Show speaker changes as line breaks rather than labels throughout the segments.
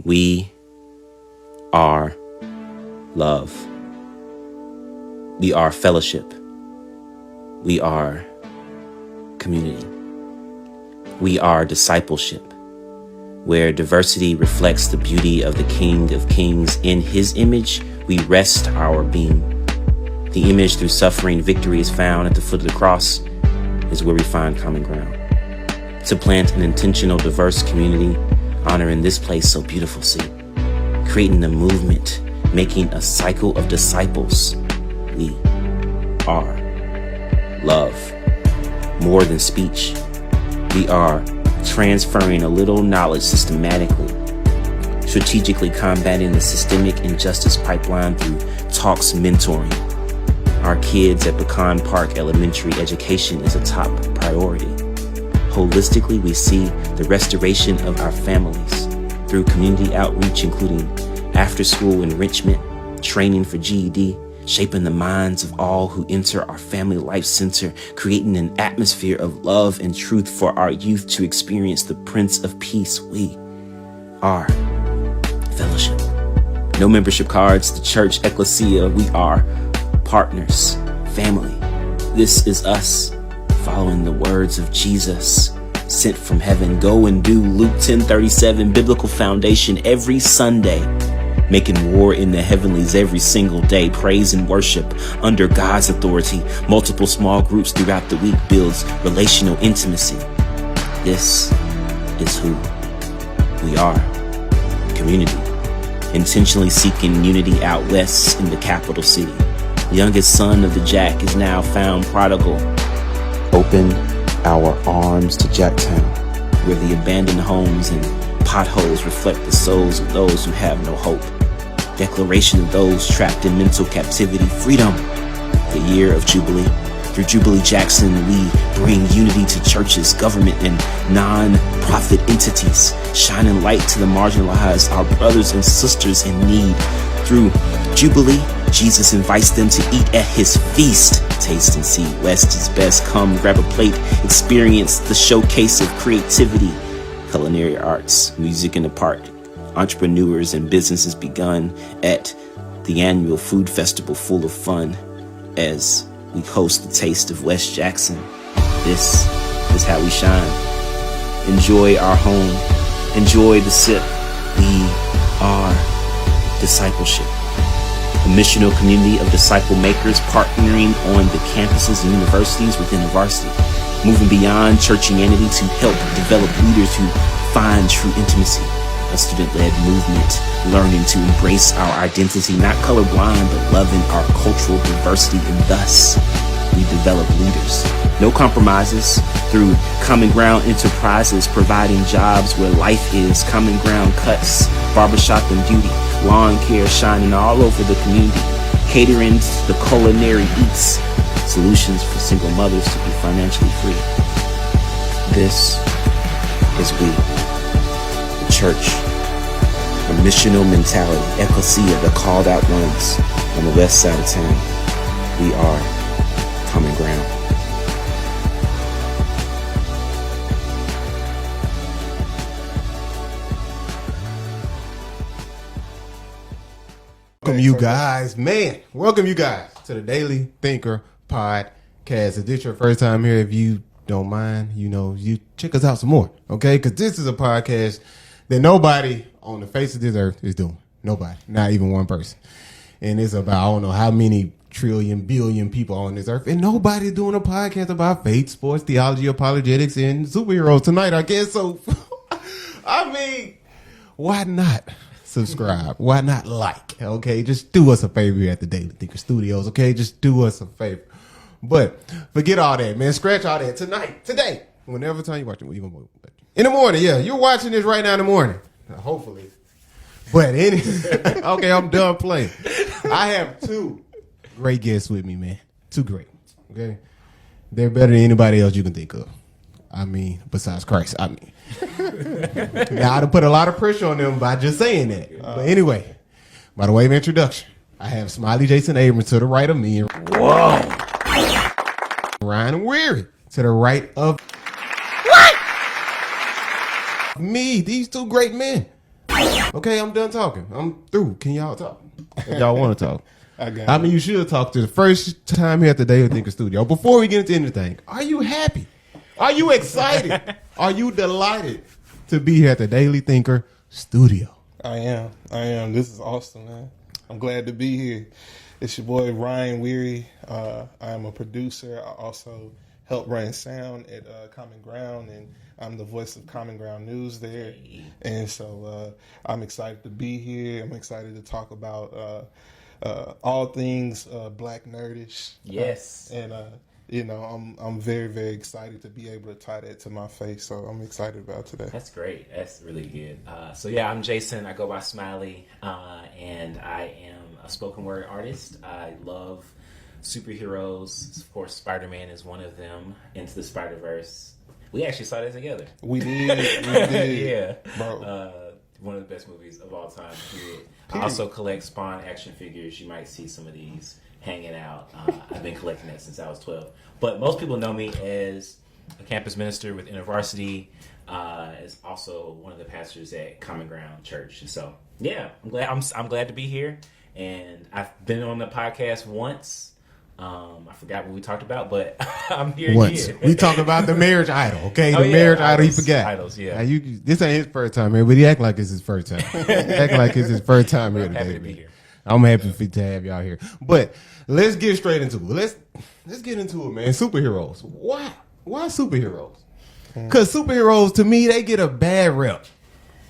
We are love. We are fellowship. We are community. We are discipleship, where diversity reflects the beauty of the King of Kings. In his image, we rest our being. The image through suffering, victory is found at the foot of the cross is where we find common ground. To plant an intentional, diverse community, honoring this place so beautiful, see, creating a movement, making a cycle of disciples. We are love. More than speech, we are transferring a little knowledge systematically, strategically combating the systemic injustice pipeline through talks, mentoring. Our kids at Pecan Park Elementary, education is a top priority. Holistically, we see the restoration of our families through community outreach, including after-school enrichment, training for GED, shaping the minds of all who enter our Family Life Center, creating an atmosphere of love and truth for our youth to experience the Prince of Peace. We are fellowship. No membership cards, the church, ecclesia. We are partners, family. This is us following the words of Jesus sent from heaven. Go and do Luke 10:37, biblical foundation every Sunday. Making war in the heavenlies every single day. Praise and worship under God's authority. Multiple small groups throughout the week builds relational intimacy. This is who we are. Community. Intentionally seeking unity out west in the capital city. Youngest son of the Jack is now found prodigal. Open our arms to Jacktown, where the abandoned homes and potholes reflect the souls of those who have no hope. Declaration of those trapped in mental captivity. Freedom, the year of Jubilee. Through Jubilee Jackson, we bring unity to churches, government, and non-profit entities, shining light to the marginalized, our brothers and sisters in need. Through Jubilee, Jesus invites them to eat at his feast. Taste and see West is best. Come grab a plate, experience the showcase of creativity, culinary arts, music in the park, entrepreneurs and businesses begun at the annual food festival full of fun as we host the Taste of West Jackson. This is how we shine. Enjoy our home. Enjoy the sip. We are discipleship. A missional community of disciple makers partnering on the campuses and universities within the varsity, moving beyond churchianity to help develop leaders who find true intimacy. A student-led movement, learning to embrace our identity, not colorblind, but loving our cultural diversity, and thus we develop leaders. No compromises through Common Ground Enterprises, providing jobs where life is. Common Ground Cuts, barbershop and beauty, lawn care shining all over the community, catering to the culinary eats, solutions for single mothers to be financially free. This is we, the church, a missional mentality, ecclesia, the called out ones on the west side of town. We are Common Ground.
Welcome you guys to the Daily Thinker Podcast. If this your first time here, if you don't mind, you check us out some more, okay? Because this is a podcast that nobody on the face of this earth is doing. Nobody, not even one person. And it's about, I don't know how many trillion, billion people on this earth, and nobody's doing a podcast about faith, sports, theology, apologetics, and superheroes tonight, I guess. So, I mean, why not subscribe? Why not like? Okay, just do us a favor here at the Daily Thinker Studios, okay? Just do us a favor. But forget all that, man. Scratch all that. Today, whenever time you're watching, in the morning, yeah, you're watching this right now in the morning. Hopefully. But okay, I'm done playing. I have two great guests with me, man. Two great, okay? They're better than anybody else you can think of. I mean, besides Christ, I mean. Now, I'd have put a lot of pressure on them by just saying that. But anyway, by the way of introduction, I have Smiley Jason Abrams to the right of me. Whoa. Ryan Weary to the right of me. These two great men. Okay, I'm done talking. I'm through. Can y'all talk? If y'all want to talk.
I
I mean, you should talk to the first time here at the Daily Thinker Studio. Before we get into anything, are you happy? Are you excited? Are you delighted to be here at the Daily Thinker Studio?
I am. This is awesome, man. I'm glad to be here. It's your boy Ryan Weary. I am a producer. I also help run sound at Common Ground, and I'm the voice of Common Ground News there. And so I'm excited to be here. I'm excited to talk about all things black nerdish.
Yes.
And I'm very, very excited to be able to tie that to my face. So I'm excited about today.
That's great. That's really good. So yeah, I'm Jason. I go by Smiley, and I am a spoken word artist. I love superheroes. Of course, Spider-Man is one of them. Into the Spider-Verse. We actually saw that together.
We did.
Yeah.
Bro.
One of the best movies of all time. Period. I also collect Spawn action figures. You might see some of these hanging out. I've been collecting that since I was 12. But most people know me as a campus minister with InterVarsity, as also one of the pastors at Common Ground Church. So yeah, I'm glad to be here. And I've been on the podcast once. I forgot what we talked about, but I'm here
Once.
again.
We talked about the marriage idol, okay?
Oh,
The
yeah,
marriage idol, he
idols,
forgot.
idols, yeah.
Now, this ain't his first time here, but he act like it's his first time. Act like it's his first time here
I'm
today.
happy to be here.
I'm happy to have y'all here. But let's get straight into it. Let's get into it, man. Superheroes. Why superheroes? Because superheroes, to me, they get a bad rep,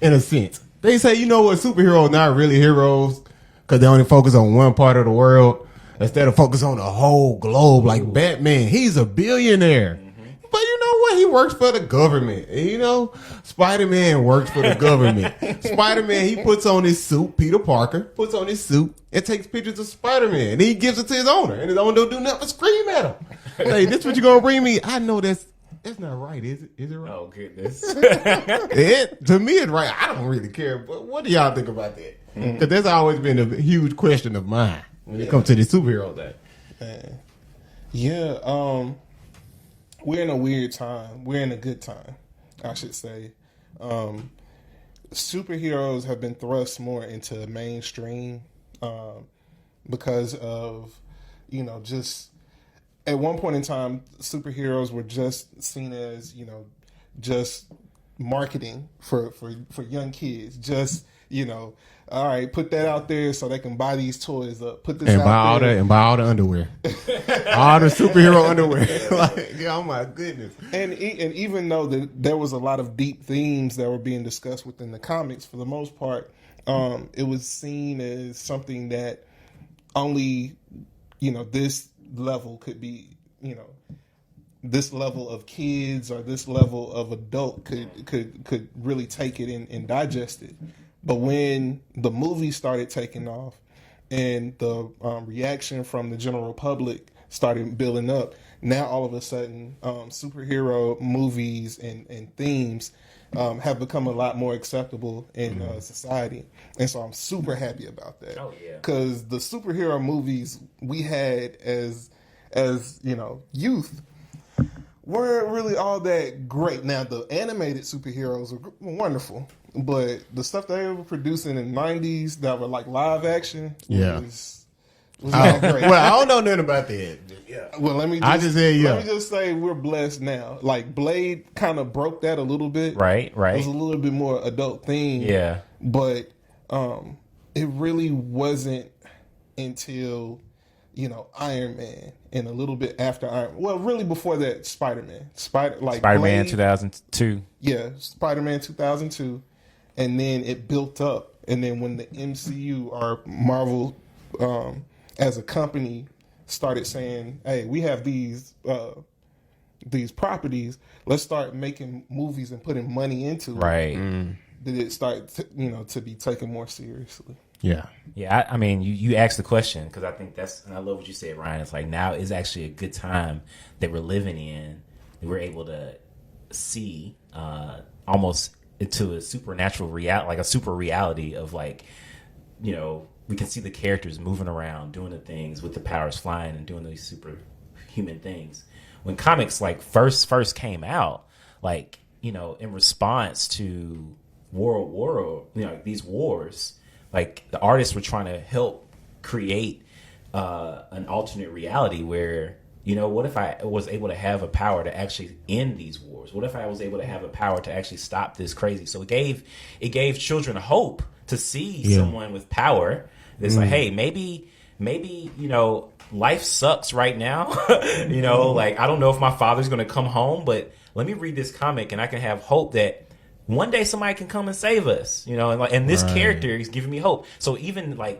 in a sense. They say, you know what, superheroes not really heroes because they only focus on one part of the world instead of focus on the whole globe. Like Batman, he's a billionaire. But you know what? He works for the government. And you know, Spider-Man works for the government. Spider-Man, he puts on his suit. Peter Parker puts on his suit and takes pictures of Spider-Man. And he gives it to his owner. And his owner don't do nothing but scream at him. Hey, this what you gonna bring me? I know that's not right, is it? Is it right?
Oh, goodness.
To me, it's right. I don't really care. But what do y'all think about that? Because that's always been a huge question of mine when it comes to the superhero thing.
Yeah, we're in a weird time. We're in a good time, I should say. Superheroes have been thrust more into mainstream because of, just at one point in time, superheroes were just seen as, just marketing for young kids. Just, all right, put that out there so they can buy these toys up. Put this
And
out there.
buy all the underwear. All the superhero underwear. Like, oh my goodness.
And even though there was a lot of deep themes that were being discussed within the comics, for the most part, it was seen as something that only, this level could be, this level of kids or this level of adult could really take it and digest it. But when the movie started taking off and the reaction from the general public started building up, now all of a sudden superhero movies and themes have become a lot more acceptable in society. And so I'm super happy about that.
Oh, yeah.
Because the superhero movies we had as youth weren't really all that great. Now, the animated superheroes were wonderful, but the stuff they were producing in the 90s that were like live action was not great.
Well, I don't know nothing about that. Yeah.
Well, let me just say we're blessed now. Like Blade kind of broke that a little bit.
Right.
It was a little bit more adult theme.
Yeah.
But it really wasn't until Iron Man and a little bit after Iron Man. Well, really before that, Spider-Man.
Spider-Man
Blade,
2002.
Yeah, Spider-Man 2002. And then it built up. And then when the MCU or Marvel as a company started saying, hey, we have these properties, let's start making movies and putting money into it.
Right.
Did it start to be taken more seriously?
Yeah.
Yeah, I mean, you asked the question because I think and I love what you said, Ryan. It's like now is actually a good time that we're living in. We're able to see almost into a supernatural reality, like a super reality of like, we can see the characters moving around, doing the things with the powers, flying and doing these superhuman things. When comics like first came out, like, in response to these wars, like the artists were trying to help create an alternate reality where, what if I was able to have a power to actually end these wars? What if I was able to have a power to actually stop this crazy? So it gave children hope to see someone with power. It's like, hey, maybe, life sucks right now. Like, I don't know if my father's going to come home, but let me read this comic and I can have hope that one day somebody can come and save us, and this character is giving me hope. So even 30s,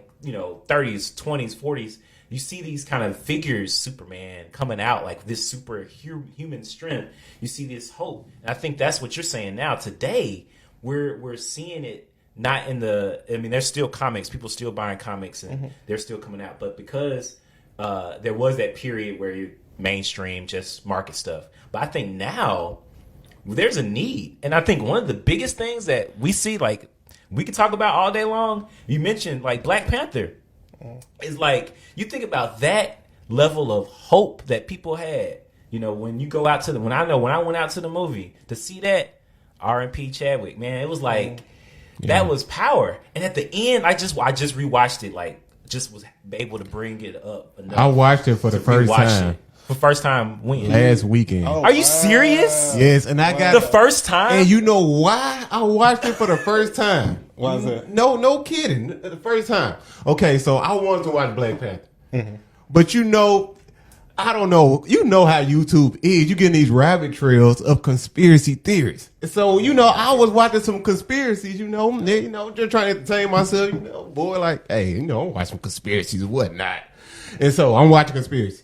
20s, 40s, you see these kind of figures, Superman, coming out like this superhuman strength. You see this hope. And I think that's what you're saying now. Today, we're seeing it not in there's still comics. People still buying comics and they're still coming out. But because there was that period where you mainstream, just market stuff. But I think now there's a need. And I think one of the biggest things that we see, like, we could talk about all day long, you mentioned like Black Panther. It's like, you think about that level of hope that people had. When you go out to when I went out to the movie to see that R.M.P. Chadwick, man, it was like that was power. And at the end, I just rewatched it, like, just was able to bring it up enough.
I watched it for the first time.
For first time when?
Last weekend.
Oh,
Are you serious?
Yes, and I got
the first time.
And you know why I watched it for the first time?
Why is that?
No kidding. The first time. Okay, so I wanted to watch Black Panther. But I don't know. You know how YouTube is. You get in these rabbit trails of conspiracy theories. So, I was watching some conspiracies, just trying to entertain myself, boy, like, hey, watch some conspiracies and whatnot. And so I'm watching conspiracy.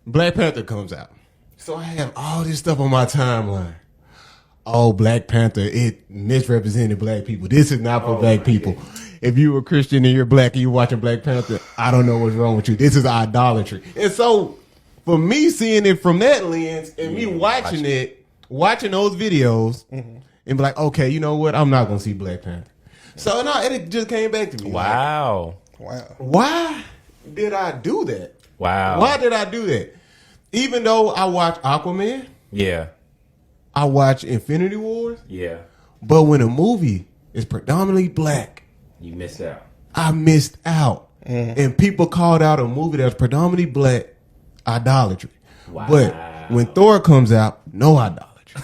Black Panther comes out. So I have all this stuff on my timeline. Oh, Black Panther, it misrepresented black people. This is not for black people. If you were Christian and you're black and you're watching Black Panther, I don't know what's wrong with you. This is idolatry. And so for me seeing it from that lens and me watching those videos and be like, okay, you know what? I'm not going to see Black Panther. So no, it just came back to me.
Wow.
Like, why did I do that?
Wow.
Why did I do that? Even though I watch Aquaman.
Yeah.
I watch Infinity Wars.
Yeah.
But when a movie is predominantly black,
you missed out.
I missed out. And people called out a movie that's predominantly black idolatry.
Wow.
But when Thor comes out, no idolatry.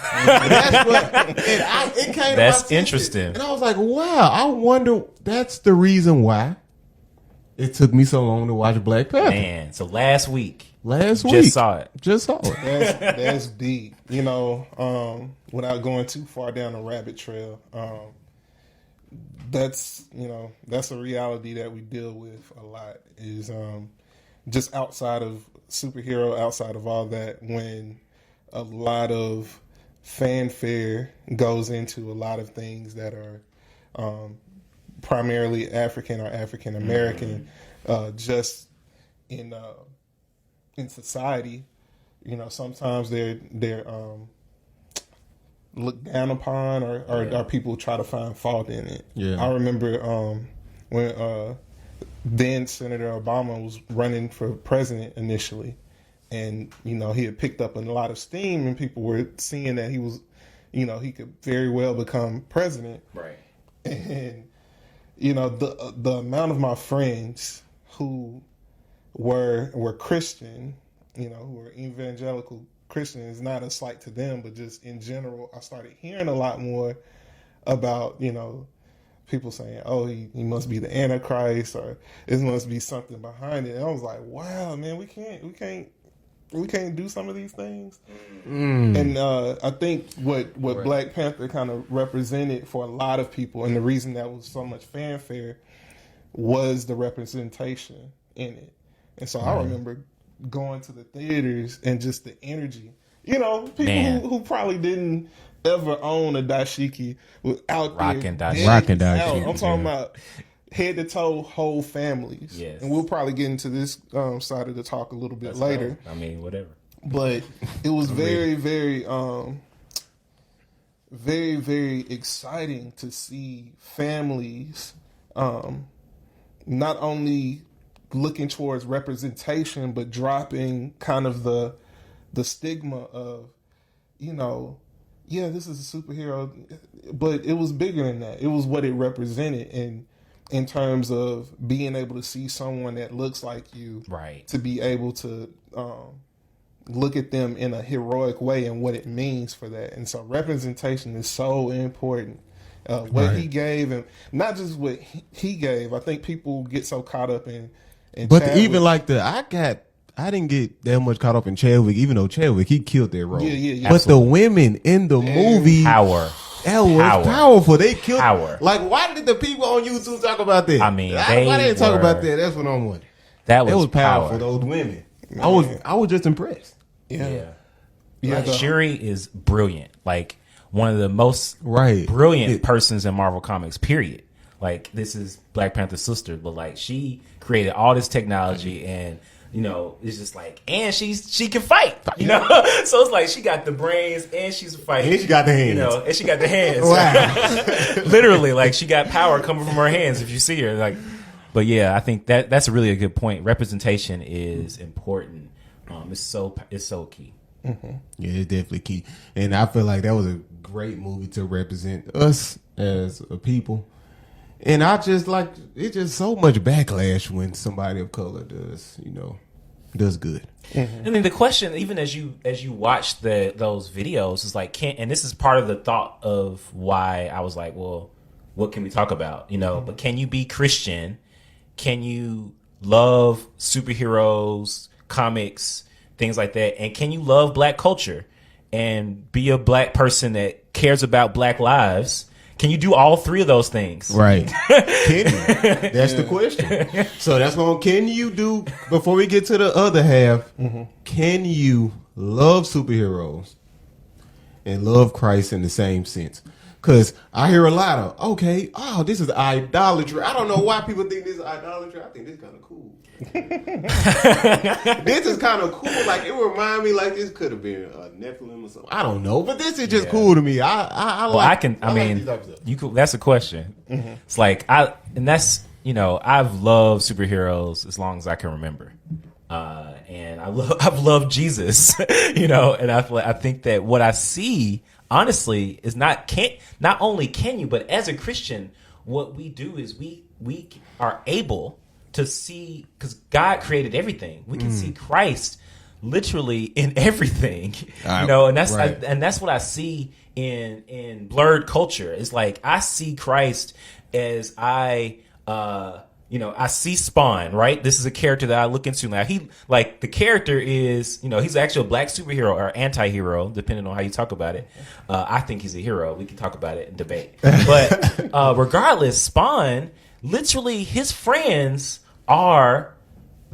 It came.
That's interesting.
And I was like, wow, I wonder, that's the reason why it took me so long to watch Black Panther.
Man, so last week.
Just
saw it.
That's deep. Without going too far down the rabbit trail, that's a reality that we deal with a lot. Is just outside of superhero, outside of all that, when a lot of fanfare goes into a lot of things that are primarily African or African American, just in society, sometimes they're looked down upon or people try to find fault in it.
Yeah.
I remember when then Senator Obama was running for president initially, and he had picked up a lot of steam, and people were seeing that he was, he could very well become president.
Right.
And the amount of my friends who were Christian, who were evangelical Christian, is not a slight to them, but just in general, I started hearing a lot more about, people saying, oh, he must be the Antichrist, or this must be something behind it. And I was like, wow, man, we can't do some of these things. And I think what right. Black Panther kind of represented for a lot of people, and the reason that was so much fanfare, was the representation in it. And so I remember going to the theaters and just the energy. People who probably didn't ever own a dashiki was out there
rocking dashiki.
I'm talking about head to toe whole families.
Yes.
And we'll probably get into this side of the talk a little bit later.
I mean, whatever.
But it was very, very, very, very exciting to see families not only looking towards representation, but dropping kind of the stigma of, yeah, this is a superhero, but it was bigger than that. It was what it represented in terms of being able to see someone that looks like you,
Right.
to be able to look at them in a heroic way and what it means for that. And so representation is so important. What he gave, and not just what he gave. I think people get so caught up in
But
Chadwick.
even like I didn't get that much caught up in Chadwick, even though Chadwick, he killed that role.
Yeah.
But the women in the movie,
Power.
that was powerful. They killed.
Power.
Like, why did the people on YouTube talk about that?
I mean,
why they didn't talk
were-
about that? That's what I'm wondering.
That
It
was
was powerful.
power.
Those women. I was just impressed.
Yeah.
Yeah,
Like, Shuri is brilliant. Like, one of the most
Right.
brilliant persons in Marvel Comics, period. Like, this is Black Panther's sister, but like, she created all this technology, and you know, it's just like, and she can fight, you know. So it's like she got the brains and she's a fighter,
And she got the hands.
you know, and she got the hands.
Wow.
Literally, like, she got power coming from her hands if you see her. Like, but yeah, I think that's really a good point. Representation is important. It's so key.
Yeah, it's definitely key. And I feel like that was a great movie to represent us as a people. And I just like, it's just so much backlash when somebody of color does good.
I mean, the question, even as you watch those videos, is like, and this is part of the thought of why I was like, well, what can we talk about? You know, but can you be Christian? Can you love superheroes, comics, things like that? And can you love Black culture and be a Black person that cares about Black lives? Can you do all three of those things?
Right. Can you? That's the question. So that's what can you do, before we get to the other half, can you love superheroes and love Christ in the same sense? Because I hear a lot of, this is idolatry. I don't know why people think this is idolatry. I think this is kind of cool. This is kind of cool. Like, it would remind me like this could have been a Nephilim or something. I don't know, but this is just cool to me. I like these types of stuff.
That's a question. It's like, I've loved superheroes as long as I can remember. And I've loved Jesus, you know, and I think that what I see, honestly, is not only can you, but as a Christian, what we do is we are able to see, because God created everything. We can see Christ literally in everything, you know, and that's what I see in blurred culture. It's like, I see Christ as I see Spawn, right? This is a character that I look into now. The character is, you know, he's actually a Black superhero or anti-hero, depending on how you talk about it. I think he's a hero. We can talk about it and debate. But regardless, Spawn, literally his friends are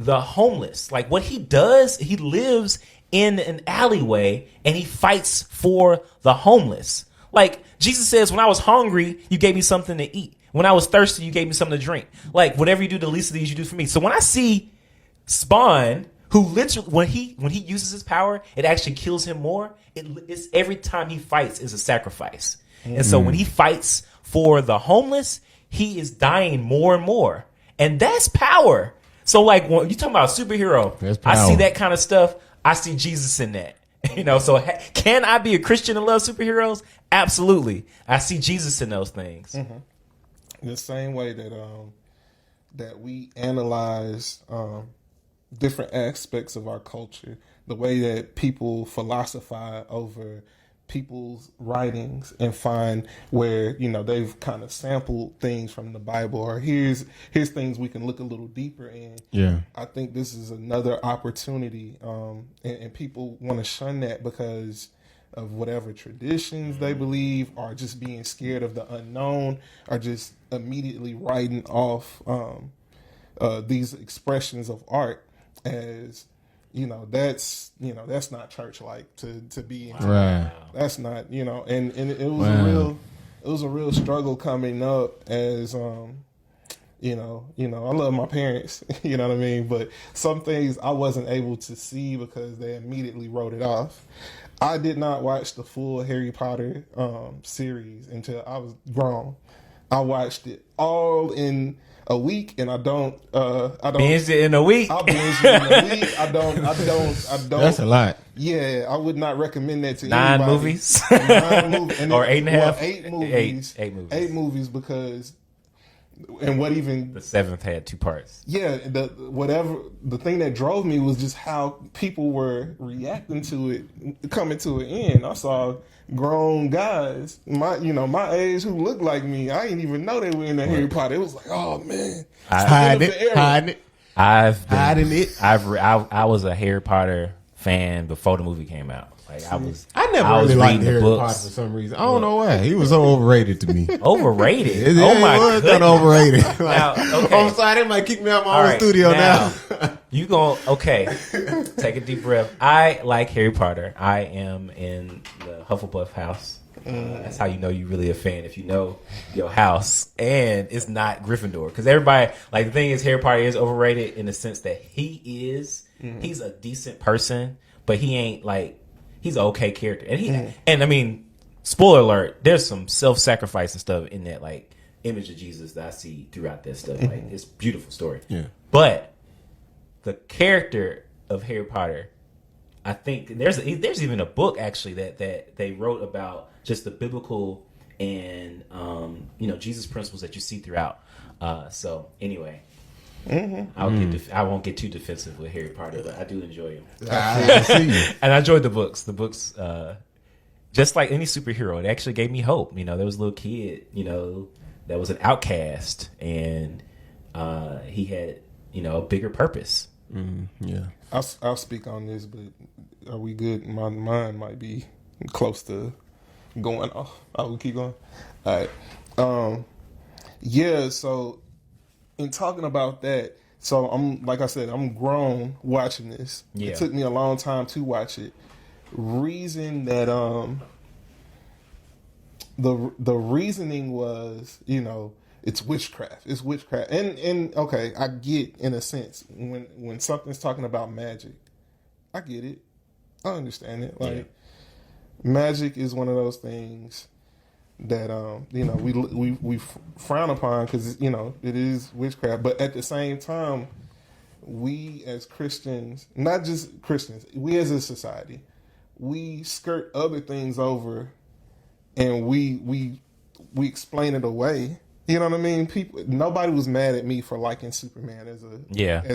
the homeless. Like, what he does, he lives in an alleyway and he fights for the homeless. Like, Jesus says, when I was hungry, you gave me something to eat. When I was thirsty, you gave me something to drink. Like, whatever you do to the least of these, you do for me. So when I see Spawn, who literally, when he uses his power, it actually kills him more. It's every time he fights is a sacrifice. And so when he fights for the homeless, he is dying more and more. And that's power. So, like, when you talking about a superhero, I see that kind of stuff. I see Jesus in that. You know, so can I be a Christian and love superheroes? Absolutely. I see Jesus in those things.
The same way that we analyze different aspects of our culture, the way that people philosophize over people's writings and find where, you know, they've kind of sampled things from the Bible, or here's things we can look a little deeper in.
Yeah.
I think this is another opportunity, and people want to shun that because of whatever traditions they believe, or just being scared of the unknown, or just immediately writing off these expressions of art as, that's not church like to be into.
Right.
That's not, and it was a real struggle coming up as I love my parents, you know what I mean? But some things I wasn't able to see because they immediately wrote it off. I did not watch the full Harry Potter series until I was grown. I watched it all in a week, and I don't
Binge it in a week.
I'll binge it in a week. I don't.
That's a lot.
Yeah, I would not recommend that to
9
anybody.
movies?
9 movies. And
Or 8.5?
8 movies.
8 movies.
8 movies because, and what even
The 7th had 2 parts.
yeah, the thing that drove me was just how people were reacting to it coming to an end. I saw grown guys, my age, who looked like me. I didn't even know they were in the Harry Potter. It was like, oh man,
Hiding it.
I was a Harry Potter fan before the movie came out. Like
I never
was
really liked
reading the
Harry
books.
Potter for some reason. I don't know why. He was so overrated to me.
Overrated.
Oh my god, kind of overrated. Like,
Now, okay.
I'm sorry, they might kick me out my
All
own
right,
studio now.
You gon' okay. Take a deep breath. I like Harry Potter. I am in the Hufflepuff house. That's how you know you really a fan, if you know your house, and it's not Gryffindor. Because everybody, like, the thing is, Harry Potter is overrated in the sense that he's a decent person, but he ain't like, he's an okay character, and and I mean, spoiler alert, there's some self-sacrifice and stuff in that like image of Jesus that I see throughout that stuff. Like, it's a beautiful story.
Yeah.
But the character of Harry Potter, I think there's even a book actually that they wrote about just the biblical and Jesus principles that you see throughout. So anyway, I won't get too defensive with Harry Potter, but I do enjoy him.
I see you.
And I enjoyed the books. The books, just like any superhero, it actually gave me hope. You know, there was a little kid, that was an outcast, and he had, a bigger purpose.
Yeah.
I'll speak on this, but are we good? My mind might be close to going off. I will keep going. All right. Yeah. So, in talking about that, so I'm like I said, I'm grown watching this.
Yeah.
It took me a long time to watch it. Reason that the reasoning was, it's witchcraft. It's witchcraft. And okay, I get in a sense when something's talking about magic. I get it. I understand it. Like, magic is one of those things that we frown upon because it is witchcraft. But at the same time, we as Christians, not just Christians, we as a society, we skirt other things over, and we explain it away. You know what I mean? Nobody was mad at me for liking Superman as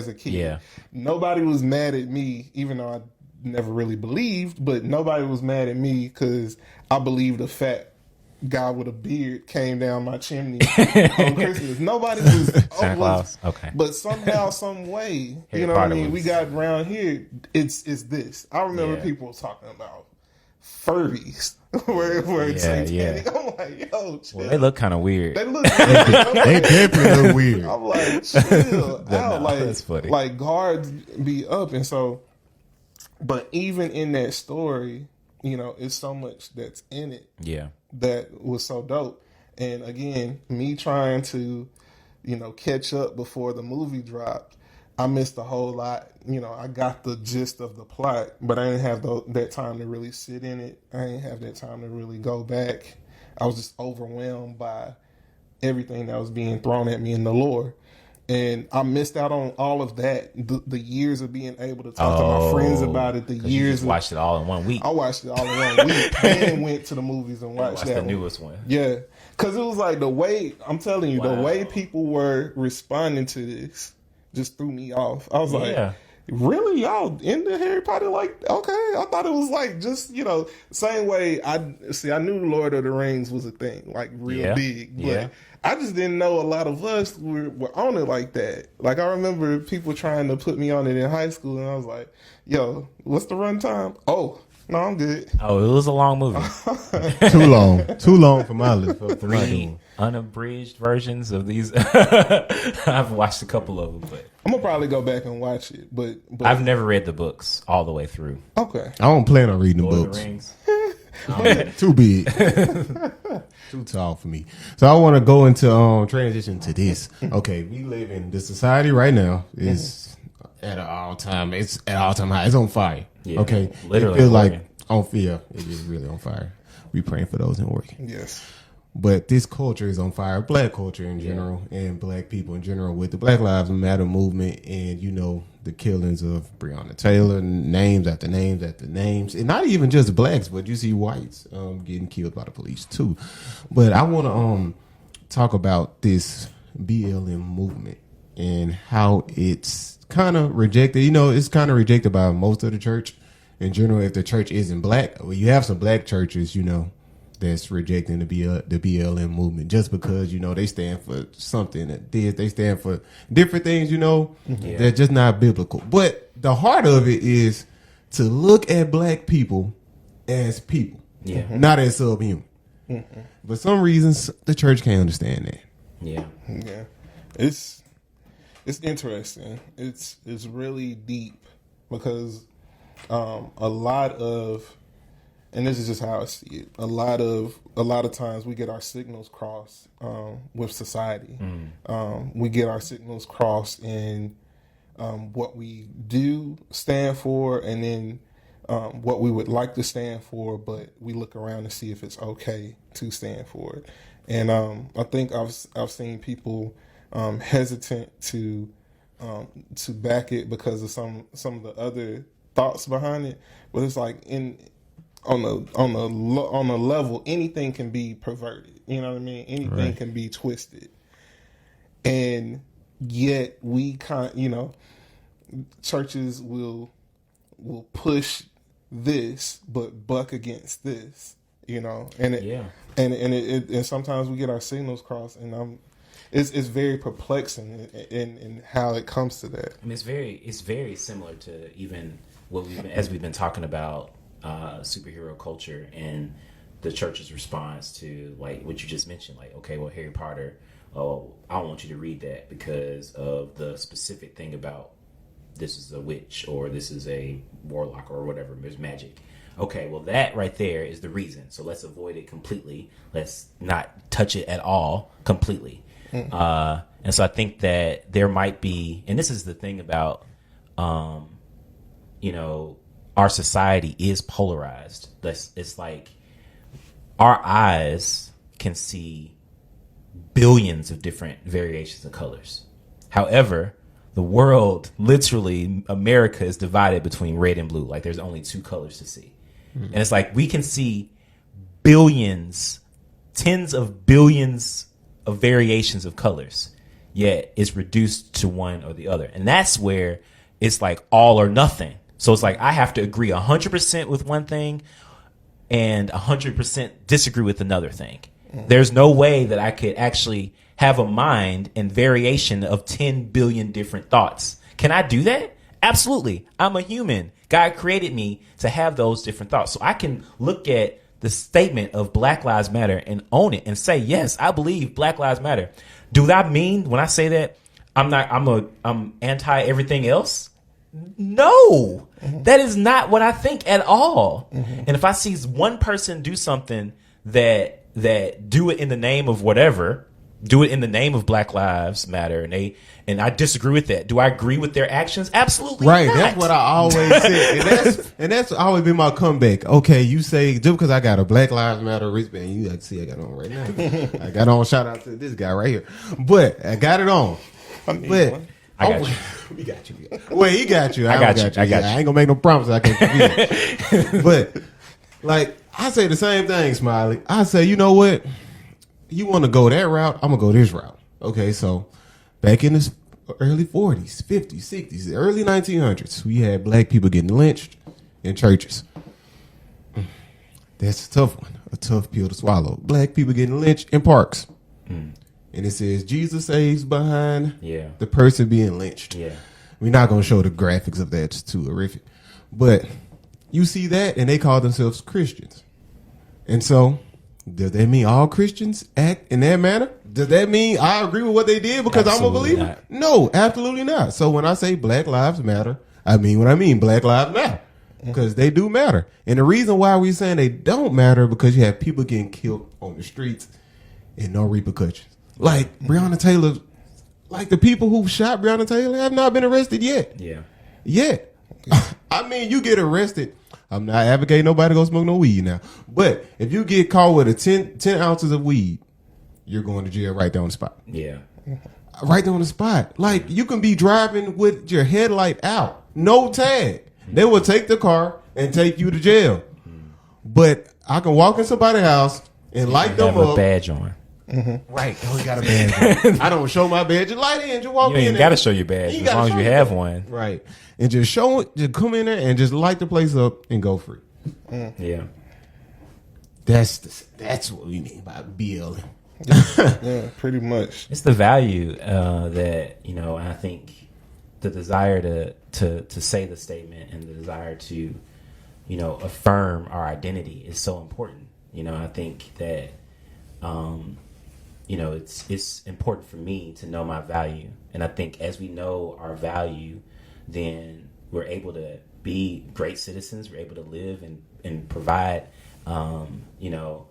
a kid.
Yeah.
Nobody was mad at me, even though I never really believed, but nobody was mad at me because I believed a fat guy with a beard came down my chimney on Christmas. Nobody was
Santa Claus. Okay.
But somehow, some way,
Harry
what I
Potter
mean?
was-
We got around here, it's this. I remember people talking about furries where it's satanic. I'm like, yo, chill.
Well, they look kind of weird.
They look
They definitely look weird.
I'm like, chill out. Like,
that's funny.
like guards be up. And so, but even in that story, it's so much that's in it
Yeah.
that was so dope. And again, me trying to, catch up before the movie dropped, I missed a whole lot. I got the gist of the plot, but I didn't have that time to really sit in it. I didn't have that time to really go back. I was just overwhelmed by everything that was being thrown at me in the lore. And I missed out on all of that. The years of being able to talk to my friends about it. The
'Cause
years
you just watched it all in 1 week.
I watched it all in 1 week. Then went to the movies and watched that
the
one.
newest one.
Yeah, because it was like the way I'm telling you, the way people were responding to this just threw me off. I was like, really, y'all into Harry Potter? Like, okay, I thought it was like just same way. I knew Lord of the Rings was a thing, like real big, but I just didn't know a lot of us were on it like that. Like, I remember people trying to put me on it in high school, and I was like, yo, what's the runtime? Oh, no, I'm good.
Oh, it was a long movie.
Too long for my list. For my
3
doing.
unabridged versions of these. I've watched a couple of them, but
I'm gonna probably go back and watch it, but
I've never read the books all the way through.
okay.
I don't plan on reading the
Lord of
books.
the Rings.
Too big. Too tall for me. So I want to go into transition to this. Okay, we live in the society right now is at an all time. It's at all time high. It's on fire.
Yeah,
okay,
literally
it feels
Oregon.
like on fire. It is really on fire. We praying for those in Oregon.
Yes.
But this culture is on fire. Black culture in general and black people in general with the Black Lives Matter movement and, you know, the killings of Breonna Taylor, names after names after names. And not even just blacks, but you see whites getting killed by the police too. But I want to talk about this BLM movement and how it's kind of rejected. You know, it's kind of rejected by most of the church in general. If the church isn't black, well, you have some black churches, you know, that's rejecting the BLM movement just because, you know, they stand for something that they stand for different things, you know, they're just not biblical. But the heart of it is to look at black people as people, not as subhuman. For some reasons, the church can't understand that.
Yeah. It's interesting. It's really deep because a lot of, and this is just how I see it, a lot of times we get our signals crossed with society. We get our signals crossed in what we do stand for, and then what we would like to stand for, but we look around to see if it's okay to stand for it. And I think I've seen people hesitant to back it because of some of the other thoughts behind it. But it's like on a level, anything can be perverted. You know what I mean? Anything can be twisted, and yet we churches will push this but buck against this. You know, and sometimes we get our signals crossed, and it's very perplexing in how it comes to that.
I mean, it's very similar to even what we've been talking about superhero culture and the church's response to like what you just mentioned. Like, okay, well, Harry Potter, oh, I don't want you to read that because of the specific thing about this is a witch or this is a warlock or whatever. There's magic. Okay, well, that right there is the reason. So let's avoid it completely. Let's not touch it at all completely. And so I think that there might be, and this is the thing about, you know, our society is polarized. It's like our eyes can see billions of different variations of colors. However, the world, literally, America is divided between red and blue. Like there's only two colors to see. And it's like we can see billions, tens of billions of variations of colors, yet it's reduced to one or the other. And that's where it's like all or nothing. So it's like I have to agree 100% with one thing and 100% disagree with another thing. There's no way that I could actually have a mind and variation of 10 billion different thoughts. Can I do that? Absolutely. I'm a human. God created me to have those different thoughts. So I can look at the statement of Black Lives Matter and own it and say, yes, I believe Black Lives Matter. Do that mean when I say that I'm anti everything else? No, that is not what I think at all. And if I see one person do something that do it in the name of whatever, do it in the name of Black Lives Matter, and I disagree with that. Do I agree with their actions? Absolutely
right.
Not.
That's what I always said, and that's always been my comeback. Okay, you say just because I got a Black Lives Matter wristband, you like see I got on right now. I got on. Shout out to this guy right here, but I got it on. But
I got you.
We got you. Well, he got you.
I got you. I
ain't gonna make no promises. I can't forget. But like I say the same thing, Smiley. I say, you know what? You want to go that route? I'm gonna go this route. Okay, so back in the early 40s, 50s, 60s, early 1900s, we had black people getting lynched in churches. That's a tough one, a tough pill to swallow. Black people getting lynched in parks. And it says Jesus saves behind the person being lynched. Yeah. We're not going to show the graphics of that. It's too horrific. But you see that, and they call themselves Christians. And so, does that mean all Christians act in that manner? Does that mean I agree with what they did because I'm a believer? Not. No, absolutely not. So when I say Black Lives Matter, I mean what I mean. Black Lives Matter. Because they do matter. And the reason why we're saying they don't matter because you have people getting killed on the streets and no repercussions. Like Breonna Taylor, like the people who shot Breonna Taylor have not been arrested yet. Yeah. Yet. I mean, you get arrested. I'm not advocating nobody go smoke no weed now. But if you get caught with a 10 ounces of weed, you're going to jail right there on the spot.
Yeah.
Right there on the spot. Like, you can be driving with your headlight out. No tag. They will take the car and take you to jail. But I can walk in somebody's house and light them
Have
up.
a badge on.
Right. Oh, he got a badge on. I don't show my badge. Just light in. Just walk
You
in.
ain't got to show your badge as long as you have one.
Right. And just show it. Just come in there and just light the place up and go free.
Yeah.
That's what we mean by BLM.
Yeah, pretty much.
It's the value that, you know, I think the desire to say the statement and the desire to, you know, affirm our identity is so important. You know, I think that, you know, it's important for me to know my value. And I think as we know our value, then we're able to be great citizens. We're able to live and provide, you know,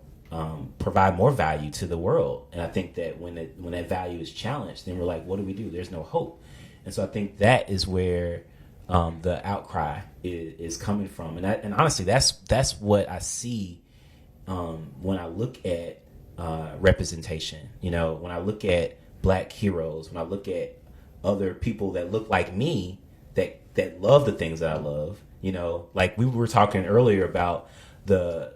provide more value to the world. And I think that when that value is challenged, then we're like, what do we do? There's no hope. And so I think that is where the outcry is coming from. And honestly, that's what I see when I look at representation. You know, when I look at Black heroes, when I look at other people that look like me, that love the things that I love. You know, like we were talking earlier about the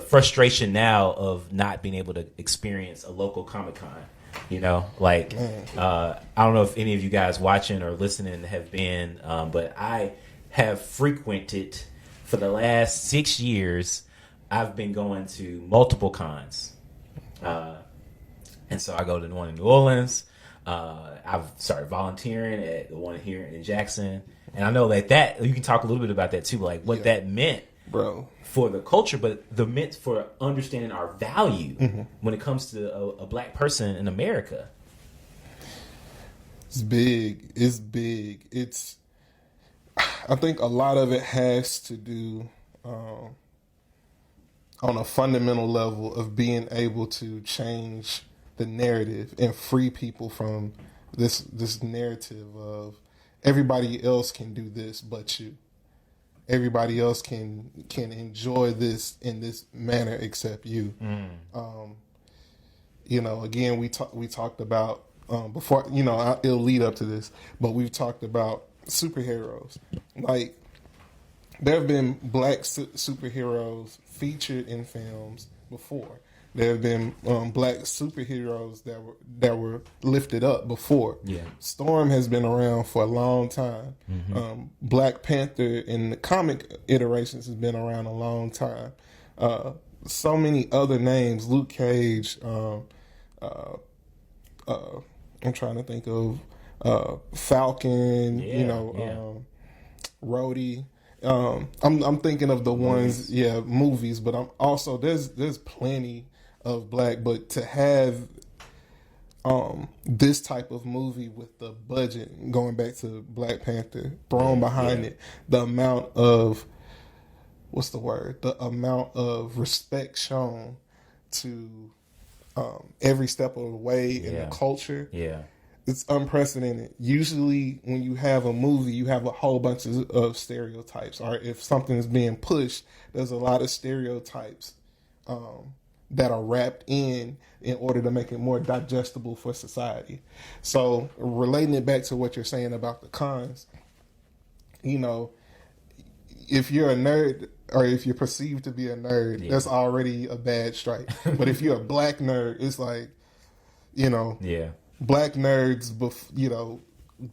frustration now of not being able to experience a local Comic-Con. You know, like I don't know if any of you guys watching or listening have been, but I have frequented for the last 6 years. I've been going to multiple cons, and so I go to the one in New Orleans. I've started volunteering at the one here in Jackson, and I know that you can talk a little bit about that too, like what that meant,
bro,
for the culture, but the meant for understanding our value when it comes to a Black person in America.
It's big. It's big. I think a lot of it has to do on a fundamental level of being able to change the narrative and free people from this narrative of everybody else can do this but you. Everybody else can enjoy this in this manner except you. You know, again, we talked about before. You know, it'll lead up to this, but we've talked about superheroes. Like, there have been Black superheroes featured in films before. There have been Black superheroes that were lifted up before.
Yeah.
Storm has been around for a long time. Black Panther in the comic iterations has been around a long time. So many other names, Luke Cage. I'm trying to think of Falcon.
Yeah,
you know, Rhodey. I'm thinking of the ones, movies, but I'm also there's plenty of Black, but to have this type of movie with the budget, going back to Black Panther, thrown behind it, the amount of the amount of respect shown to every step of the way in the culture.
Yeah.
It's unprecedented. Usually when you have a movie, you have a whole bunch of stereotypes. Or if something is being pushed, there's a lot of stereotypes that are wrapped in order to make it more digestible for society. So relating it back to what you're saying about the cons, you know, if you're a nerd or if you're perceived to be a nerd, that's already a bad strike. But if you're a Black nerd, it's like, you know, Black nerds, you know,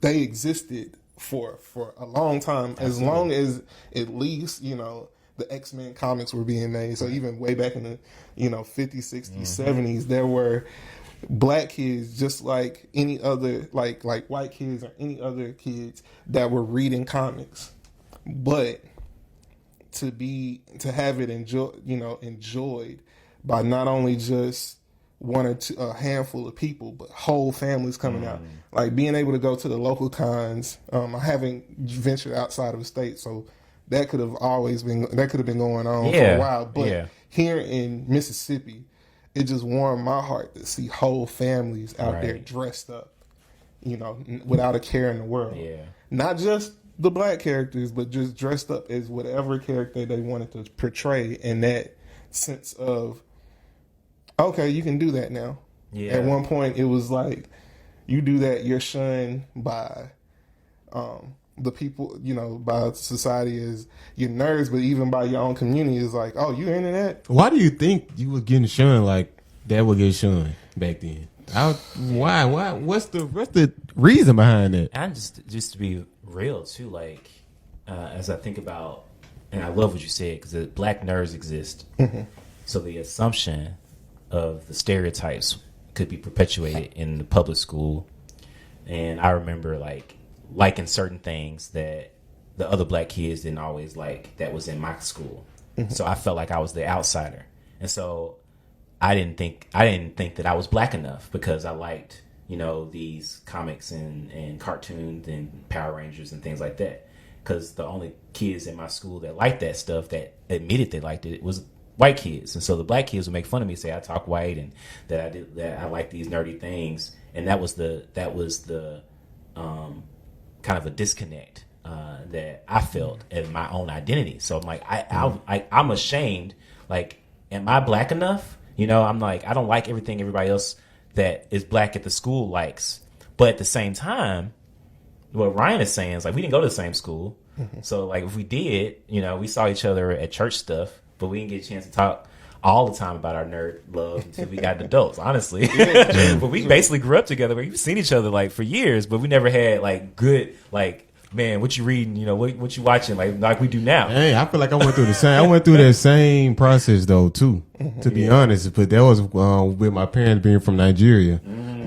they existed for a long time. Absolutely. As long as at least, you know, the X-Men comics were being made. So even way back in the, you know, 50s, 60s, 70s, there were Black kids just like any other, like white kids or any other kids that were reading comics. But to have it enjoyed by not only just one or two, a handful of people, but whole families coming out. Like being able to go to the local cons. I haven't ventured outside of the state, so that could have been going on for a while. But here in Mississippi, it just warmed my heart to see whole families out there dressed up, you know, without a care in the world. Yeah. Not just the black characters, but just dressed up as whatever character they wanted to portray, and that sense of, okay, you can do that now.
Yeah.
At one point, it was like, you do that, you're shunned by the people, by society as your nerds, but even by your own community is like, oh, you into that?
Why do you think you was getting shunned like that would get shunned back then? Why? What's the reason behind that?
And just to be real too, like as I think about, and I love what you said, because the black nerds exist.
Mm-hmm.
So the assumption of the stereotypes could be perpetuated in the public school. And I remember liking certain things that the other black kids didn't always like that was in my school. Mm-hmm. So I felt like I was the outsider. And so I didn't think that I was black enough because I liked, these comics and cartoons and Power Rangers and things like that. Because the only kids in my school that liked that stuff, that admitted they liked it, was white kids. And so the black kids would make fun of me, say I talk white and that I like these nerdy things. And that was the kind of a disconnect that I felt in my own identity. So I'm like, I'm ashamed. Like, am I black enough? I'm like, I don't like everything everybody else that is black at the school likes. But at the same time, what Ryan is saying is like, we didn't go to the same school. Mm-hmm. So like, if we did, we saw each other at church stuff, but we didn't get a chance to talk all the time about our nerd love until we got adults, honestly. But we basically grew up together. We've seen each other like for years, but we never had like good, like, man, what you reading, what you watching, like we do now.
Hey, I feel like I went through that same process though too, to be honest. But that was with my parents being from Nigeria.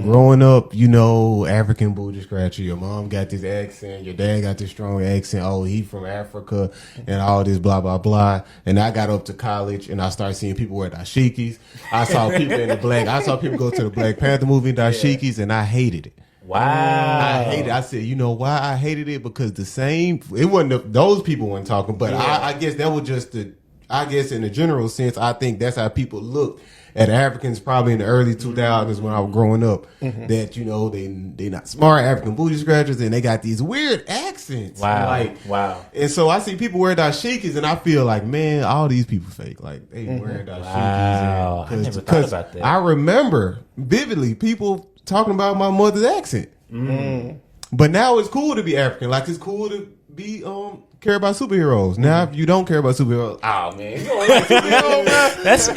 Growing up, African booty scratcher. Your mom got this accent. Your dad got this strong accent. Oh, he from Africa and all this blah, blah, blah. And I got up to college and I started seeing people wear dashikis. I saw people go to the Black Panther movie in dashikis and I hated it.
Wow.
I hated it. I said, you know why I hated it? Because it wasn't, those people weren't talking, but I guess that was just in the general sense, I think that's how people look at Africans probably in the early 2000s when I was growing up, that, they not smart African booty scratchers and they got these weird accents.
Wow. Wow.
And so I see people wear dashikis and I feel like, man, all these people fake. Like they wearing dashikis.
Wow. I never thought about that.
I remember vividly people talking about my mother's accent. But now it's cool to be African. Like it's cool to be care about superheroes. Now if you don't care about superheroes, oh man, you don't like superheroes, man.
That's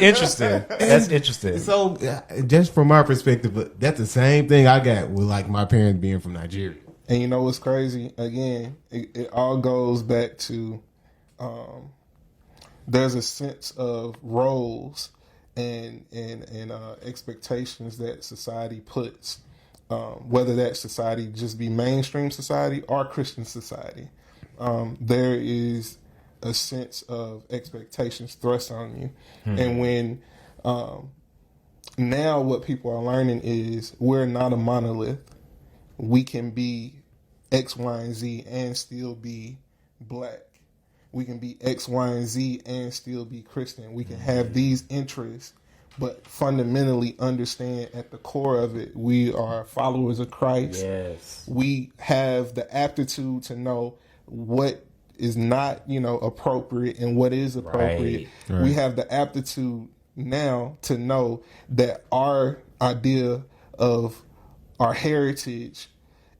interesting.
So just from my perspective, but that's the same thing I got with like my parents being from Nigeria.
And you know what's crazy? Again, it all goes back to there's a sense of roles and expectations that society puts, whether that society just be mainstream society or Christian society. There is a sense of expectations thrust on you. And when now what people are learning is we're not a monolith. We can be X, Y, and Z and still be black. We can be X, Y, and Z and still be Christian. We can have these interests, but fundamentally understand at the core of it, we are followers of Christ.
Yes.
We have the aptitude to know what is not, appropriate and what is appropriate.
Right.
We have the aptitude now to know that our idea of our heritage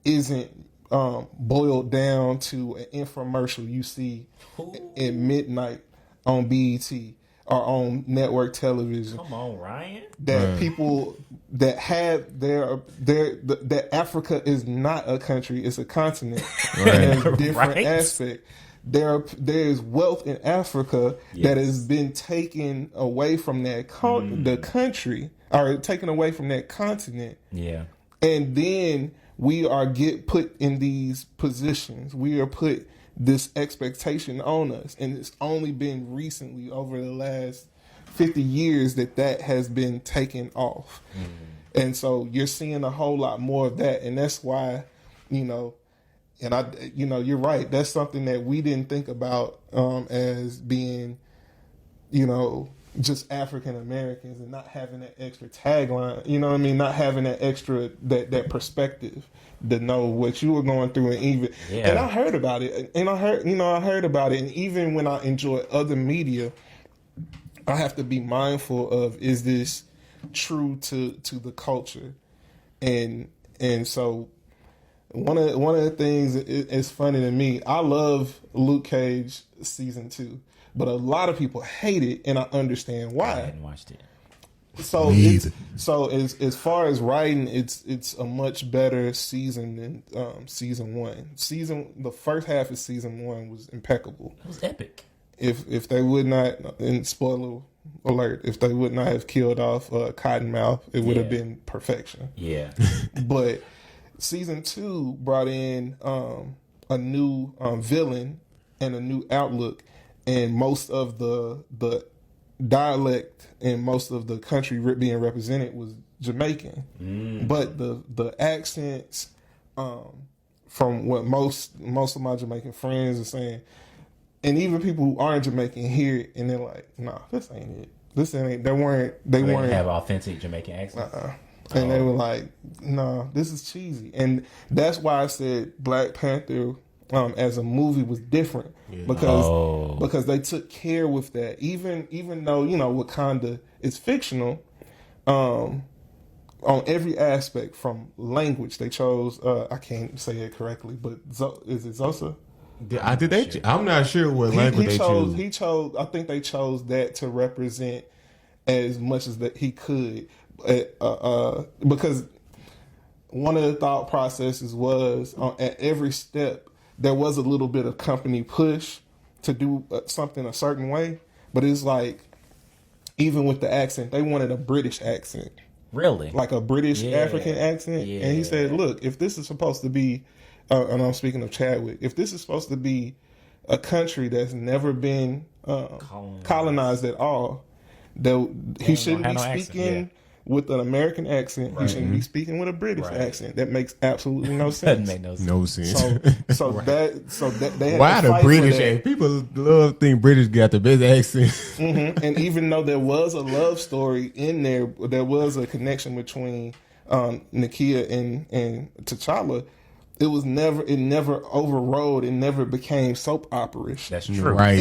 isn't boiled down to an infomercial you see at midnight on BET or on network television.
Come on, Ryan.
That people that have that Africa is not a country, it's a continent.
Right.
There's different
Right.
aspects. There is wealth in Africa that has been taken away from that the country, or taken away from that continent.
Yeah.
And then we are put in these positions. We are put this expectation on us. And it's only been recently, over the last 50 years, that has been taken off. And so you're seeing a whole lot more of that. And that's why, and you're right. That's something that we didn't think about as being, just African Americans and not having that extra tagline, you know what I mean? Not having that extra that perspective to know what you were going through, and even and I heard about it, and I heard about it, and even when I enjoy other media, I have to be mindful of, is this true to the culture, and so one of the things is funny to me. I love Luke Cage season 2. But a lot of people hate it, and I understand why.
I hadn't watched it.
So, as far as writing, it's a much better season than season 1. The first half of season 1 was impeccable.
It was epic.
If they would not, and spoiler alert, if they would not have killed off Cottonmouth, it would have been perfection.
Yeah.
But season 2 brought in a new villain and a new outlook. And most of the dialect and most of the country being represented was Jamaican, but the accents, from what most of my Jamaican friends are saying, and even people who aren't Jamaican hear it and they're like, "Nah, this ain't it. This ain't." They weren't
have authentic Jamaican accents.
And they were like, "Nah, this is cheesy," and that's why I said Black Panther. As a movie was different because they took care with that. Even though Wakanda is fictional, on every aspect, from language they chose. I can't say it correctly, but is it Xhosa?
I'm not sure what language they chose.
He chose. I think they chose that to represent as much as that he could, because one of the thought processes was at every step. There was a little bit of company push to do something a certain way, but it's like, even with the accent, they wanted a British accent.
Really?
Like a British African accent. Yeah. And he said, look, if this is supposed to be, and I'm speaking of Chadwick, if this is supposed to be a country that's never been colonized at all, he shouldn't be speaking with an American accent. Right. He shouldn't be speaking with a British accent. That makes absolutely no sense.
Doesn't make
no sense.
So that they had
why
to
the
fight
British?
for that.
People love think British got the best accent.
Mm-hmm. And even though there was a love story in there was a connection between Nakia and T'Challa. It never overrode. It never became soap opera-ish.
That's true.
Right.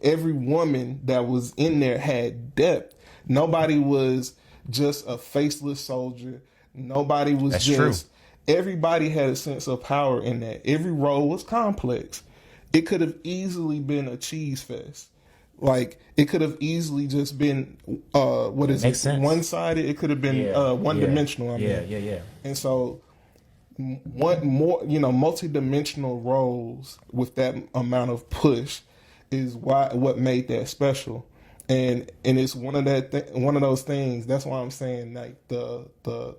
Every woman that was in there had depth. Nobody was just a faceless soldier. Nobody was
That's
just
true.
Everybody had a sense of power in that. Every role was complex. It could have easily been a cheese fest. Like, it could have easily just been one-sided. It could have been one-dimensional.
Yeah.
And so what more, multi-dimensional roles with that amount of push is what made that special. And it's one of those things. That's why I'm saying, like, the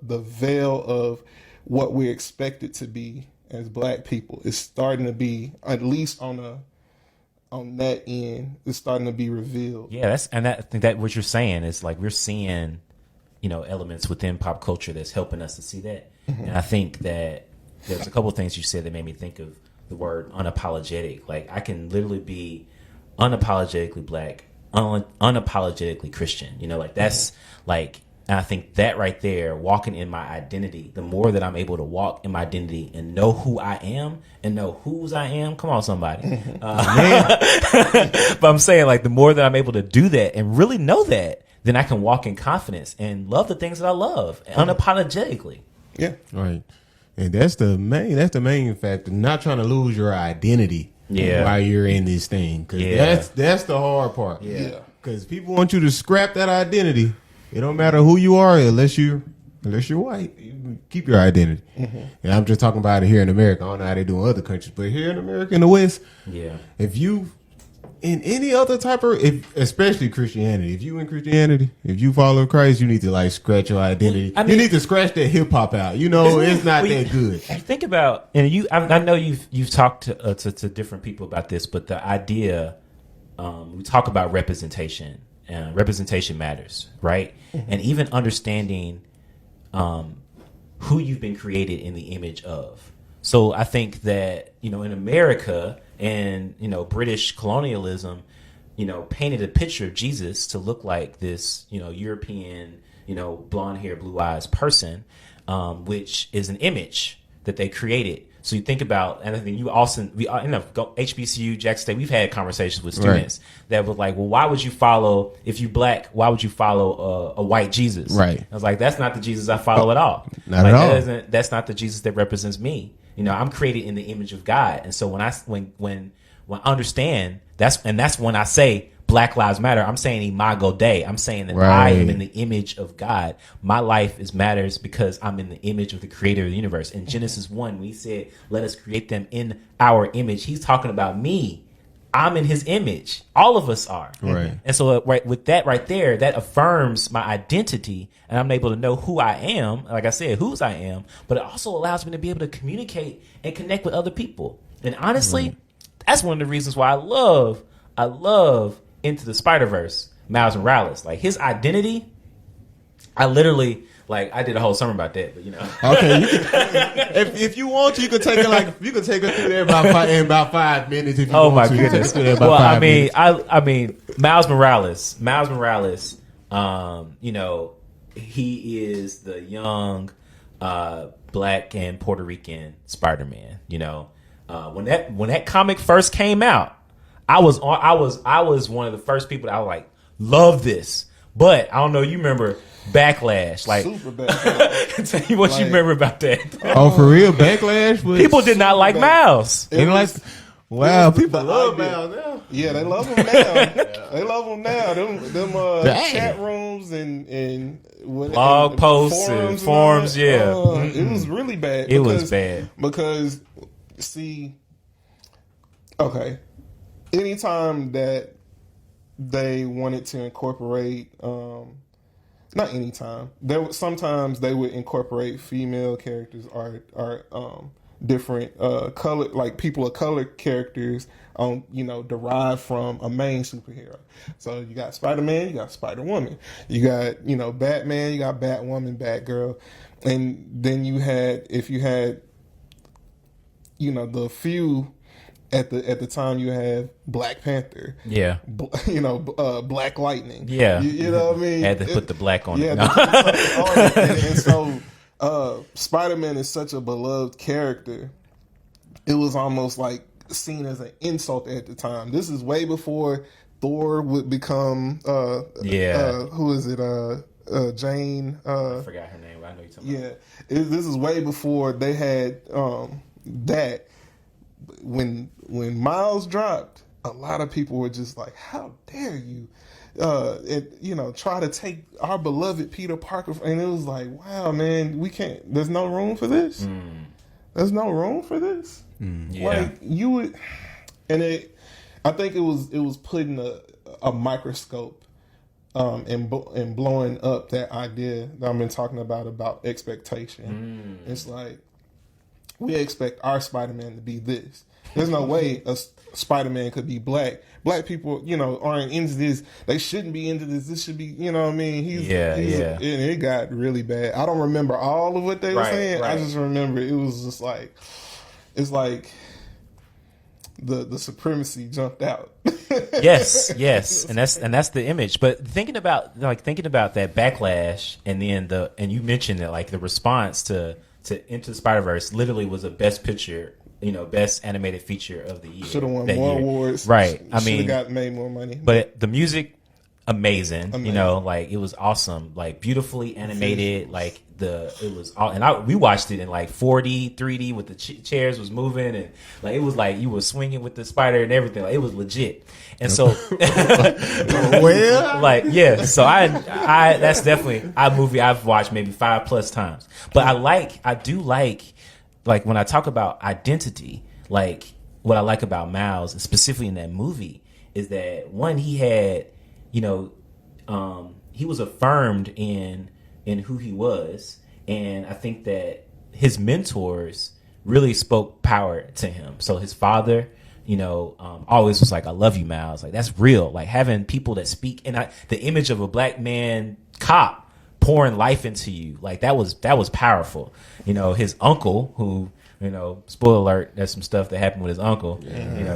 veil of what we're expected to be as Black people is starting to be, at least on that end, is starting to be revealed.
Yeah, I think that what you're saying is, like, we're seeing, elements within pop culture that's helping us to see that. Mm-hmm. And I think that there's a couple of things you said that made me think of the word unapologetic. Like, I can literally be unapologetically Black, unapologetically Christian. Like, that's like, and I think that right there, walking in my identity, the more that I'm able to walk in my identity and know who I am and know whose I am. Come on, somebody. But I'm saying, like, the more that I'm able to do that and really know that, then I can walk in confidence and love the things that I love unapologetically.
Yeah.
Right. And that's the main factor. Not trying to lose your identity while you're in this thing. Because that's the hard part.
Yeah.
Because people want you to scrap that identity. It don't matter who you are unless you're white. You keep your identity. Mm-hmm. And I'm just talking about it here in America. I don't know how they do in other countries, but here in America, in the West, if you in any other type of, especially Christianity, if you in Christianity, if you follow Christ, you need to, like, scratch your identity. You need to scratch that hip hop out. It's not that good.
Think about, and I know you've talked to different people about this, but the idea, we talk about representation. Representation matters, right? Mm-hmm. And even understanding who you've been created in the image of. So I think that, in America and, British colonialism, painted a picture of Jesus to look like this, European, blonde hair, blue eyes person, which is an image that they created. So you think about, and I think HBCU, Jackson State, we've had conversations with students that were like, well, why would you follow, if you black, why would you follow a white Jesus?
Right.
I was like, that's not the Jesus I follow at all.
Not at all.
That's not the Jesus that represents me. I'm created in the image of God. And so when I understand, that's when I say Black Lives Matter, I'm saying Imago Dei. I'm saying that I am in the image of God. My life matters because I'm in the image of the creator of the universe. In Genesis 1, when he said, let us create them in our image, he's talking about me. I'm in his image. All of us are.
Right.
And so with that right there, that affirms my identity, and I'm able to know who I am, like I said, whose I am, but it also allows me to be able to communicate and connect with other people. And honestly, that's one of the reasons why I love Into the Spider-Verse, Miles Morales. Like, his identity, I literally, I did a whole sermon about that, but
Okay, if you want to, you can take it through there in about 5 minutes. If you
oh
want
my
to.
goodness.
Take it through there
Well,
about 5 minutes.
I mean, Miles Morales, he is the young, black and Puerto Rican Spider-Man. When that comic first came out, I was one of the first people that I was like, love this. But I don't know, you remember Backlash. Like,
Super Backlash.
tell you what you remember about that.
Oh, for real? Backlash?
People did not like Miles.
Wow, people love Miles now.
Yeah, they love him now. They love him now. Them chat rooms and
blog posts and forums, yeah.
It was really bad.
It was bad.
Because, see, okay, anytime that they wanted to incorporate, not anytime, sometimes they would incorporate female characters or different color, like people of color characters, derived from a main superhero. So you got Spider-Man, you got Spider-Woman, you got Batman, you got Batwoman, Batgirl, and then if you had the few at the time, you have Black Panther,
yeah,
Black Lightning,
yeah,
you know what I mean.
Had to put the black on it.
And so Spider-Man is such a beloved character. It was almost like seen as an insult at the time. This is way before Thor would become who is it? Jane.
I forgot her name, but I know you're talking about.
This is way before they had that. When Miles dropped, a lot of people were just like, "How dare you?" Try to take our beloved Peter Parker, and it was like, wow, man, we can't. There's no room for this. There's no room for this.
Yeah.
Like you would, I think it was putting a microscope, and blowing up that idea that I've been talking about expectation. It's like we expect our Spider-Man to be this. There's no way a Spider-Man could be black. Black people, aren't into this. They shouldn't be into this. This should be, what I mean? And it got really bad. I don't remember all of what they were saying. Right. I just remember it was just like, it's like the supremacy jumped out.
yes, and that's the image. But thinking about that backlash, and then and you mentioned that like the response to Into the Spider-Verse literally was a best picture. Best animated feature of the year.
Should have won more awards.
Right. I mean,
made more money.
But the music, amazing. It was awesome. Like beautifully animated. Like it was all, and we watched it in like 4D, 3D with the chairs was moving, and like it was like you were swinging with the spider and everything. Like it was legit. And so, So I that's definitely a movie I've watched maybe 5+ times. But I do like when I talk about identity, like what I like about Miles, specifically in that movie, is that one, he had, he was affirmed in who he was, and I think that his mentors really spoke power to him. So his father, always was like, "I love you, Miles." Like that's real. Like having people that speak, and the image of a black man cop pouring life into you, like that was powerful. His uncle, who, spoiler alert, there's some stuff that happened with his uncle.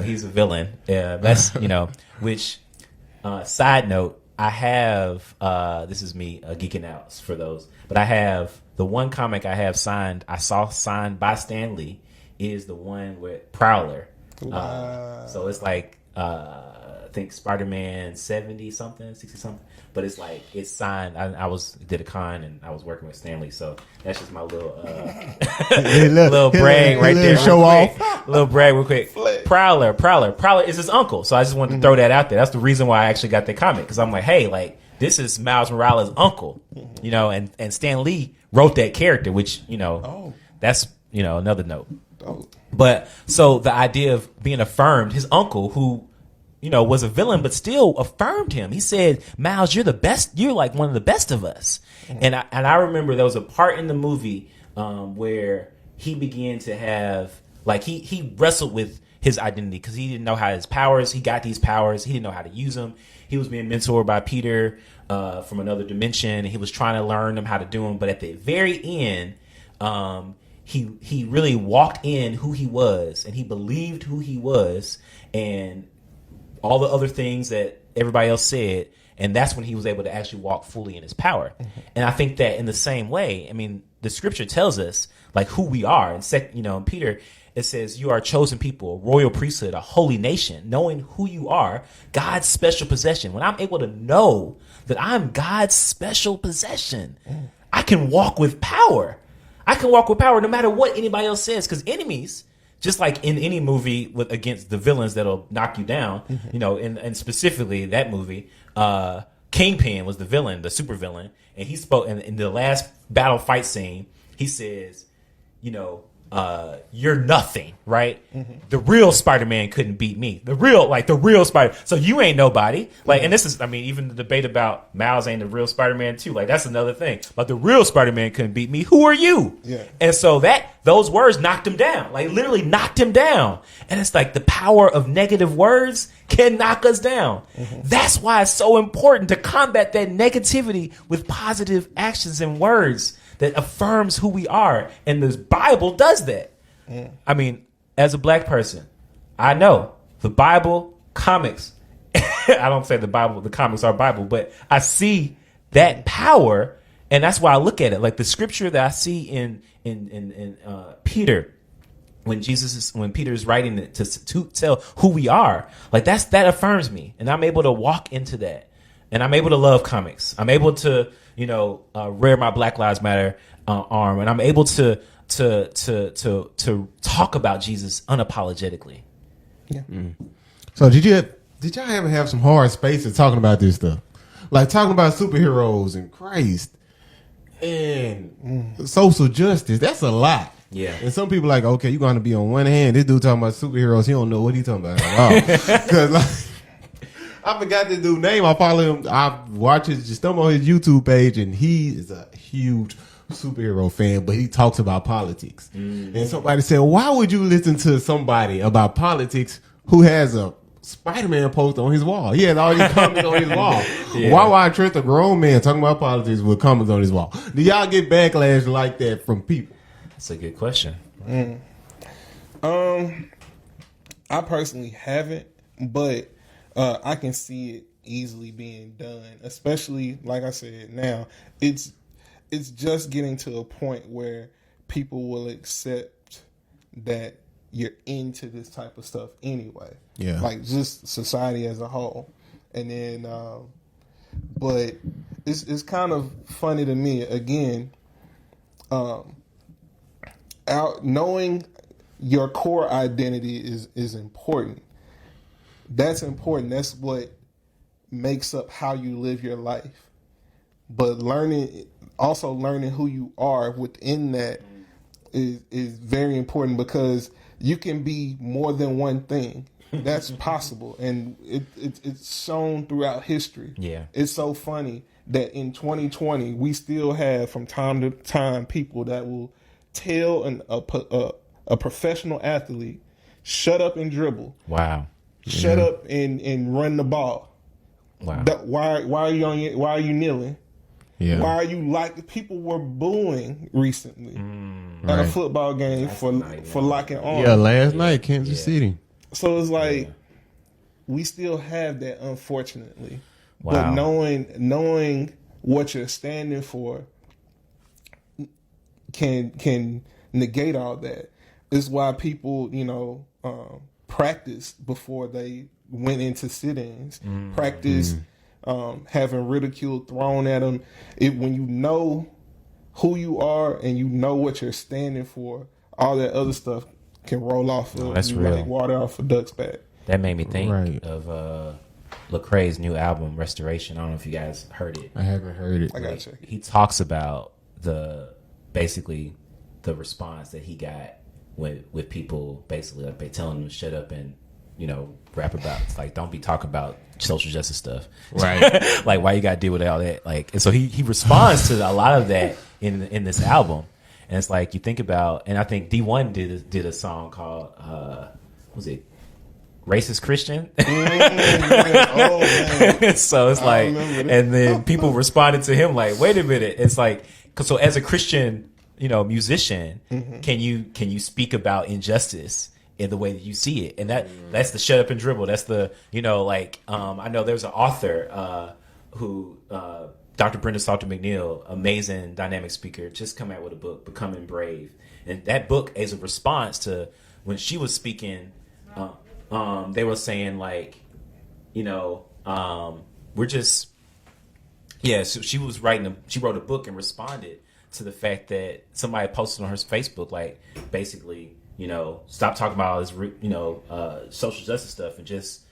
He's a villain. That's which Side note, I have this is me geeking out for those, but I have the one comic I have signed. I saw signed by Stan Lee is the one with Prowler. So it's like I think Spider-Man 70 something, 60 something, but it's like it's signed. I did a con and I was working with Stanley, so that's just my little little brag right there.
Show off.
Little brag real quick. Prowler is his uncle, so I just wanted to throw that out there. That's the reason why I actually got the comic, because I'm like, hey, like this is Miles Morales' uncle, you know, and Stan Lee wrote that character, which that's another note. But so the idea of being affirmed, his uncle who was a villain, but still affirmed him. He said, Miles, you're the best. You're like one of the best of us. And I remember there was a part in the movie where he began to have, like, he wrestled with his identity because he didn't know how his powers, he got these powers. He didn't know how to use them. He was being mentored by Peter from another dimension. He was trying to learn them how to do them. But at the very end, he really walked in who he was, and he believed who he was, and all the other things that everybody else said, and that's when he was able to actually walk fully in his power. And I think that in the same way, I mean, the scripture tells us like who we are. And in Peter, it says, "You are a chosen people, a royal priesthood, a holy nation," knowing who you are, God's special possession. When I'm able to know that I'm God's special possession, I can walk with power. I can walk with power no matter what anybody else says, because enemies, just like in any movie against the villains that'll knock you down, and specifically that movie, Kingpin was the villain, the super villain, and he spoke in the last battle fight scene. He says, you're nothing, right? The real Spider-Man couldn't beat me. The real Spider. So you ain't nobody. Like, and this is, I mean, even the debate about Miles ain't the real Spider-Man too. Like, that's another thing. Like, the real Spider-Man couldn't beat me. Who are you?
Yeah.
And so those words knocked him down. Like, literally knocked him down. And it's like the power of negative words can knock us down. That's why it's so important to combat that negativity with positive actions and words that affirms who we are. And the Bible does that. I mean, as a black person, I know the Bible, comics, I don't say the Bible, the comics are Bible, but I see that power, and that's why I look at it. Like the scripture that I see in Peter, when Peter is writing it to tell who we are, like that affirms me. And I'm able to walk into that. And I'm able to love comics. I'm able to, wear my Black Lives Matter arm, and I'm able to talk about Jesus unapologetically.
Yeah.
So did y'all ever have some hard spaces talking about this stuff, like talking about superheroes and Christ and social justice? That's a lot.
Yeah.
And some people like, okay, you're going to be on one hand. This dude talking about superheroes. He don't know what he talking about at all. Because I forgot the dude's name. I follow him. I watch his stuff on his YouTube page, and he is a huge superhero fan, but he talks about politics. And somebody said, why would you listen to somebody about politics who has a Spider-Man poster on his wall? He has all these comments on his wall. Yeah. Why would I trust a grown man talking about politics with comments on his wall? Do y'all get backlash like that from people?
That's a good question.
I personally haven't, but I can see it easily being done, especially like I said. Now it's just getting to a point where people will accept that you're into this type of stuff anyway.
Yeah,
like just society as a whole. And then, but it's kind of funny to me again. Knowing your core identity is important. That's important. That's what makes up how you live your life. But learning who you are within that is very important, because you can be more than one thing. That's possible, and it's shown throughout history.
Yeah,
it's so funny that in 2020 we still have from time to time people that will tell a professional athlete, shut up and dribble.
Wow.
Shut up and run the ball.
Wow.
Why are you kneeling?
Yeah.
Why are you people were booing recently at a football game for locking arms.
Yeah, last night, Kansas City.
So it's like we still have that, unfortunately.
Wow.
But knowing what you're standing for can negate all that. It's why people, practiced before they went into sit-ins. Practice having ridicule thrown at them. When you know who you are and you know what you're standing for, all that other stuff can roll off of
that's
you
real.
like water off a duck's back.
That made me think
Right.
of Lecrae's new album, Restoration. I don't know if you guys heard it.
I haven't heard it.
I gotta check it.
He talks about basically the response that he got with people basically like they telling him to shut up and rap about like don't be talking about social justice stuff,
Right.
like why you got to deal with all that, like, and so he responds to a lot of that in this album. And it's like you think about, and I think D1 did a song called what was it, Racist Christian?
Oh, man.
So it's like,
remember that.
and then people responded to him like, wait a minute. It's like, so as a Christian, musician, can you speak about injustice in the way that you see it? And that's the shut up and dribble. That's the, I know there's an author who, Dr. Brenda Salter McNeil, amazing dynamic speaker, just come out with a book, Becoming Brave. And that book is a response to when she was speaking, they were saying like, we're just, so she wrote a book and responded to the fact that somebody posted on her Facebook, like basically, stop talking about all this, social justice stuff and just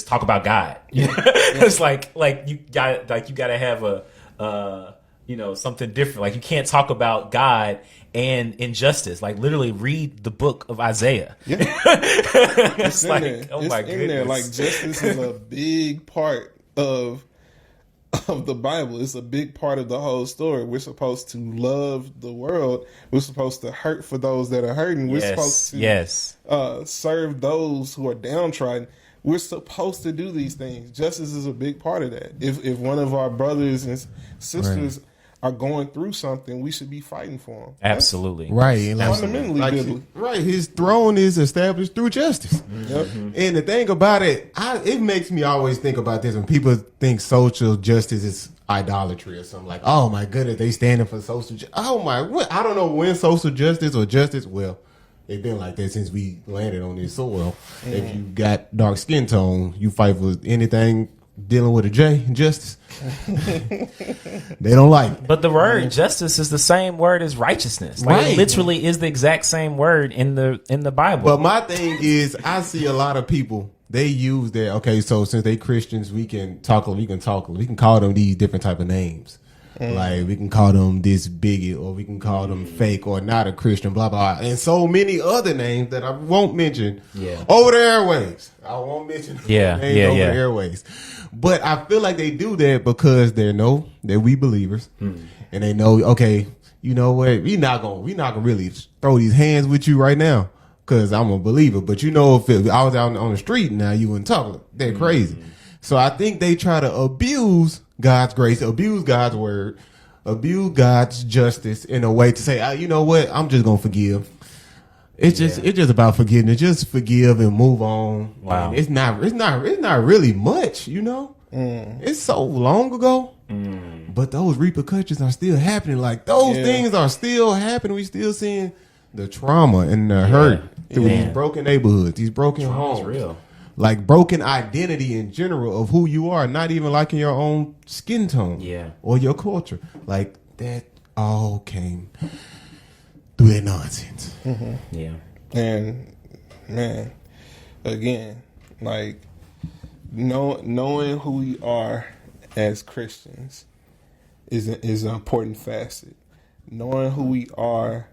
talk about God. It's like you gotta have a something different. Like you can't talk about God and injustice. Like literally read the book of Isaiah.
Yeah.
It's
in
like,
there.
oh
It's
my
in
goodness.
there. Like justice is a big part of the Bible. It's a big part of the whole story. We're supposed to love the world. We're supposed to hurt for those that are hurting. We're supposed to serve those who are downtrodden. We're supposed to do these things. Justice is a big part of that. If one of our brothers and sisters are going through something, we should be fighting for them.
Absolutely.
Right. And
Fundamentally biblical.
right. His throne is established through justice.
Yep.
And the thing about it, it makes me always think about this when people think social justice is idolatry or something like, oh my goodness, they standing for social justice. Oh my, what? I don't know when social justice or justice, well, it's been like that since we landed on this soil. If you got dark skin tone, you fight for anything dealing with a J, justice. They don't like it.
But the word justice is the same word as righteousness. Like
Right.
it literally is the exact same word in the Bible.
But my thing is, I see a lot of people, they use their, okay, so since they Christians, we can call them these different type of names. Like we can call them this bigot, or we can call them fake or not a Christian, blah, blah, and so many other names that I won't mention over the airwaves. I won't mention names over the airwaves. But I feel like they do that because they know that we believers, and they know, okay, you know what, we not gonna really throw these hands with you right now because I'm a believer. But if I was out on the street now, you wouldn't talk. They're crazy. So I think they try to abuse God's grace, abuse God's word, abuse God's justice in a way to say, you know what, I'm just gonna forgive. It's just about forgiveness. Just forgive and move on.
Wow.
And it's not really much, It's so long ago. But those repercussions are still happening. Like those things are still happening. We still seeing the trauma and the hurt through these broken neighborhoods, these broken homes.
It's real.
Like broken identity in general of who you are, not even liking your own skin tone or your culture. Like that all came through that nonsense.
Yeah.
And man, again, like knowing who we are as Christians is an important facet. Knowing who we are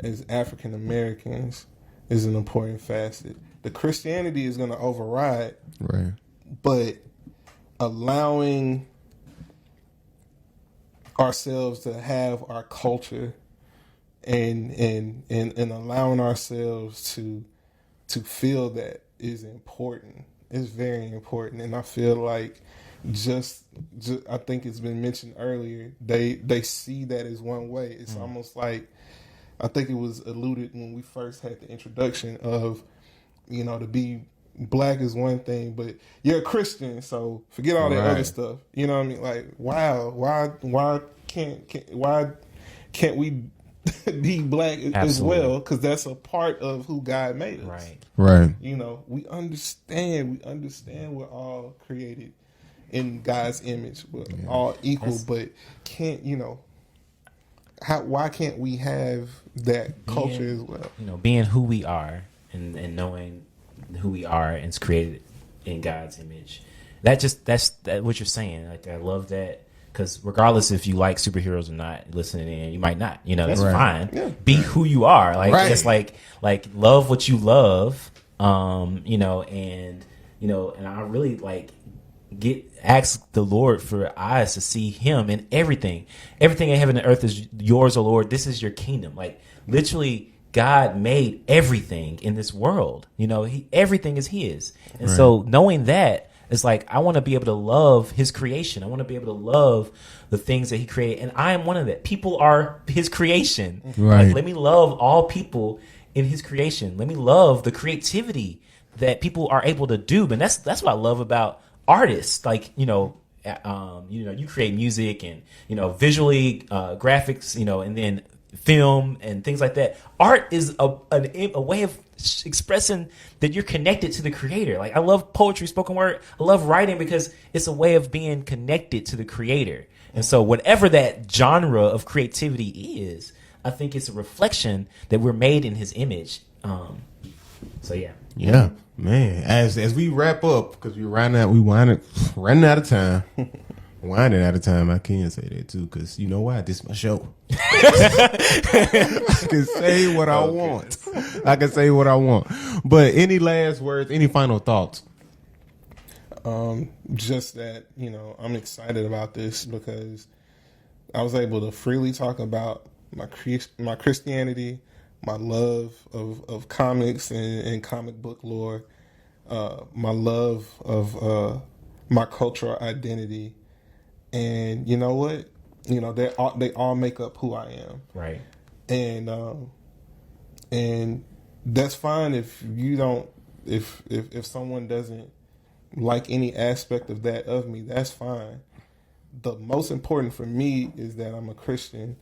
as African Americans is an important facet. The Christianity is going to override,
Right.
but allowing ourselves to have our culture and allowing ourselves to feel that is important. It's very important, and I feel like just I think it's been mentioned earlier. They see that as one way. It's almost like, I think it was alluded when we first had the introduction of, to be black is one thing, but you're a Christian, so forget all that
Right.
other stuff. You know what I mean? Like, wow, why can't we be black as
Absolutely.
well? Because that's a part of who God made us.
Right.
Right.
You know, we understand we're all created in God's image. We're all equal, but why can't we have that culture as well?
You know, being who we are and knowing who we are and it's created in God's image. That's what you're saying. Like, I love that, because regardless if you like superheroes or not, listening in, you might not. You know, that's
Right.
fine.
Yeah.
Be who you are. Like,
Right.
it's like love what you love. You know, and I really ask the Lord for eyes to see Him in everything. Everything in heaven and earth is yours, O Lord. This is your kingdom. Like, literally, God made everything in this world. You know, everything is His. And so knowing that, it's like, I want to be able to love His creation. I want to be able to love the things that He created. And I am one of that. People are His creation.
Right.
Like, let me love all people in His creation. Let me love the creativity that people are able to do. And that's what I love about artists. Like, you create music and, visually, graphics, and then film and things like that. Art is a way of expressing that you're connected to the creator. Like, I love poetry, spoken word. I love writing because it's a way of being connected to the creator. And so whatever that genre of creativity is, I think it's a reflection that we're made in His image. So yeah.
Yeah, man. As we wrap up, because we're running out of time. Winding out of time. I can say that too, because you know why? This is my show. I can say what I want. I can say what I want. But any last words? Any final thoughts?
Just that, I'm excited about this because I was able to freely talk about my Christianity, my love of comics and comic book lore, my love of my cultural identity. And you know what? They all make up who I am.
Right.
And that's fine if you don't, if someone doesn't like any aspect of that of me, that's fine. The most important for me is that I'm a Christian,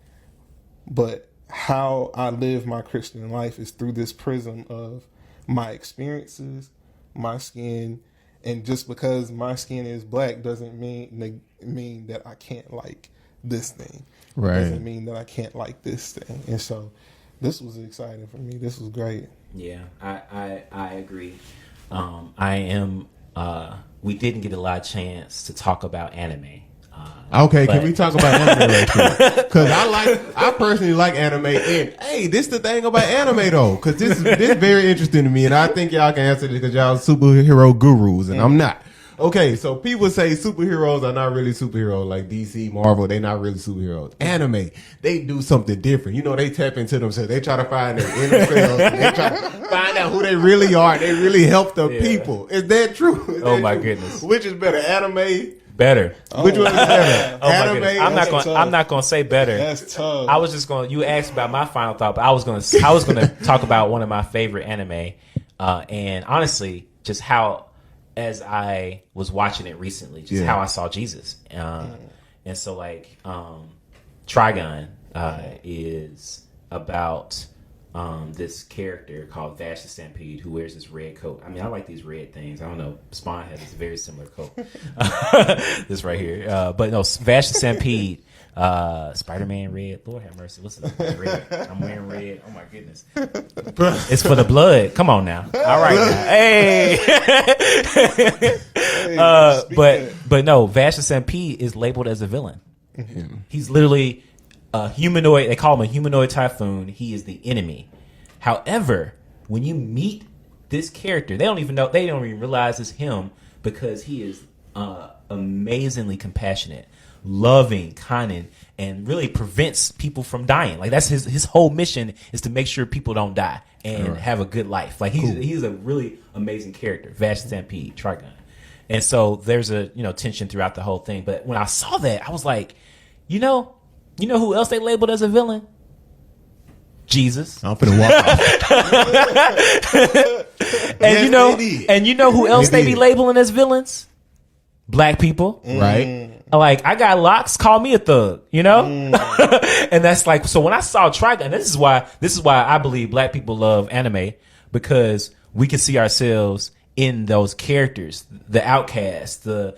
but how I live my Christian life is through this prism of my experiences, my skin, and just because my skin is black doesn't mean that I can't like this thing.
Right.
Doesn't mean that I can't like this thing. And so this was exciting for me. This was great.
Yeah, I agree. I am. We didn't get a lot of chance to talk about anime.
Okay,
but-
can we talk about anime right quick? Because I personally like anime. And hey, this the thing about anime though, because this is very interesting to me, and I think y'all can answer this because y'all superhero gurus, and I'm not. Okay, so people say superheroes are not really superheroes, like DC, Marvel. They not really superheroes. Anime, they do something different. They tap into themselves. They try to find their inner selves. And they try to find out who they really are. They really help the people. Is that true? Is
Oh
that
my
true?
goodness.
Which is better, anime?
Better.
Which one is better?
Oh my
Anime?
goodness.
That's tough.
I'm not gonna say better.
That's tough.
I was just going. You asked about my final thought, but I was going to talk about one of my favorite anime, and honestly, just how, as I was watching it recently, just how I saw Jesus, and so Trigun is about this character called Vash the Stampede who wears this red coat. I mean, I like these red things. I don't know. Spawn has this very similar coat. This right here. But no, Vash the Stampede, Spider-Man red. Lord have mercy. Listen to me, red. I'm wearing red. Oh my goodness. It's for the blood. Come on now. All right now. Hey. But no, Vash the Stampede is labeled as a villain. Mm-hmm. He's literally a humanoid. They call him a humanoid typhoon. He is the enemy. However, when you meet this character, they don't even realize it's him because he is amazingly compassionate, loving, kind, and really prevents people from dying. Like, that's his whole mission is to make sure people don't die and have a good life. Like, he's a really amazing character, Vash Stampede, Trigun. And so there's a tension throughout the whole thing. But when I saw that, I was like, you know who else they labeled as a villain? Jesus.
I'm finna walk off. Yes, they did.
and you know who else
They
they be
did.
labeling as villains? Black people.
Right?
Like, I got locks, call me a thug, you know? And that's like, so when I saw Trigun, this is why I believe black people love anime, because we can see ourselves in those characters, the outcast, the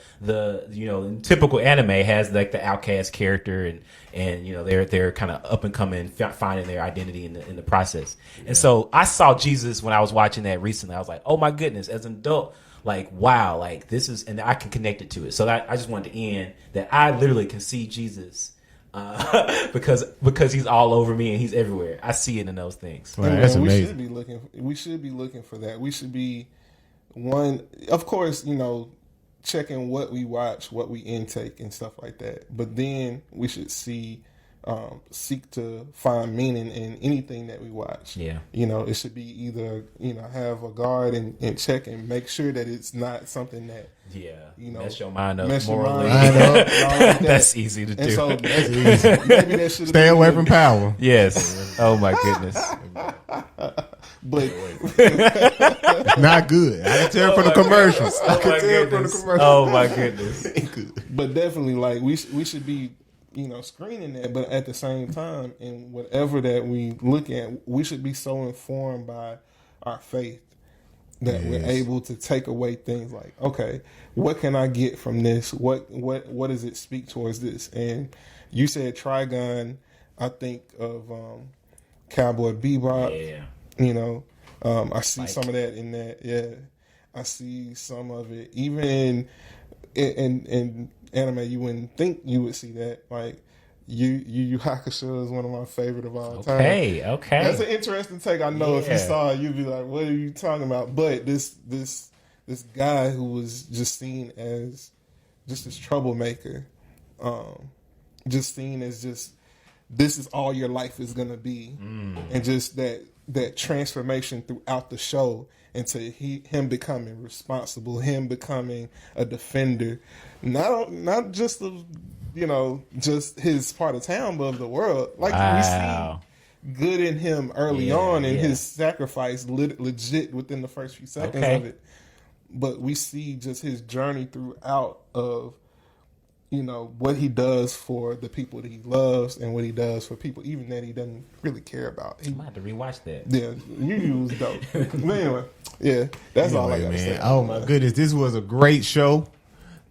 typical anime has like the outcast character, and they're kind of up and coming, finding their identity in the process. And so I saw Jesus when I was watching that recently. I was like, oh my goodness, as an adult, like, wow, like this is, and I can connect it to it. So I just wanted to end that I literally can see Jesus because he's all over me and he's everywhere. I see it in those things.
Right, that's
we
amazing.
should be looking for that. We should be one, of course, checking what we watch, what we intake, and stuff like that. But then we should seek to find meaning in anything that we watch.
Yeah.
It should be either, have a guard and check and make sure that it's not something that,
Mess your mind up
mess your
morally.
mind up, and all like that.
That's easy to
And
do.
so maybe that should
Stay away from power.
Yes. Oh my goodness.
But
Not good. I can tell from the commercials. I can tell from the commercials.
Oh my goodness.
But definitely, like we should be, screening that. But at the same time, in whatever that we look at, we should be so informed by our faith that we're able to take away things like, okay, what can I get from this? What does it speak towards this? And you said Trigun, I think of Cowboy Bebop.
Yeah.
I see some of that in that. Yeah, I see some of it even in anime. You wouldn't think you would see that. Like Yu Hakusho is one of my favorite of all time.
Okay.
That's an interesting take. I know if you
Yeah.
saw it, you'd be like, "What are you talking about?" But this guy who was just seen as just this troublemaker, just seen as just this is all your life is gonna be, and just that transformation throughout the show into him becoming responsible, him becoming a defender, not just of just his part of town, but of the world. Like we see good in him early on, and his sacrifice legit within the first few seconds of it. But we see just his journey throughout of what he does for the people that he loves and what he does for people even that he doesn't really care about.
I might have to rewatch that.
Yeah, you was dope. But anyway, yeah, that's all I got to say.
Oh my goodness, this was a great show.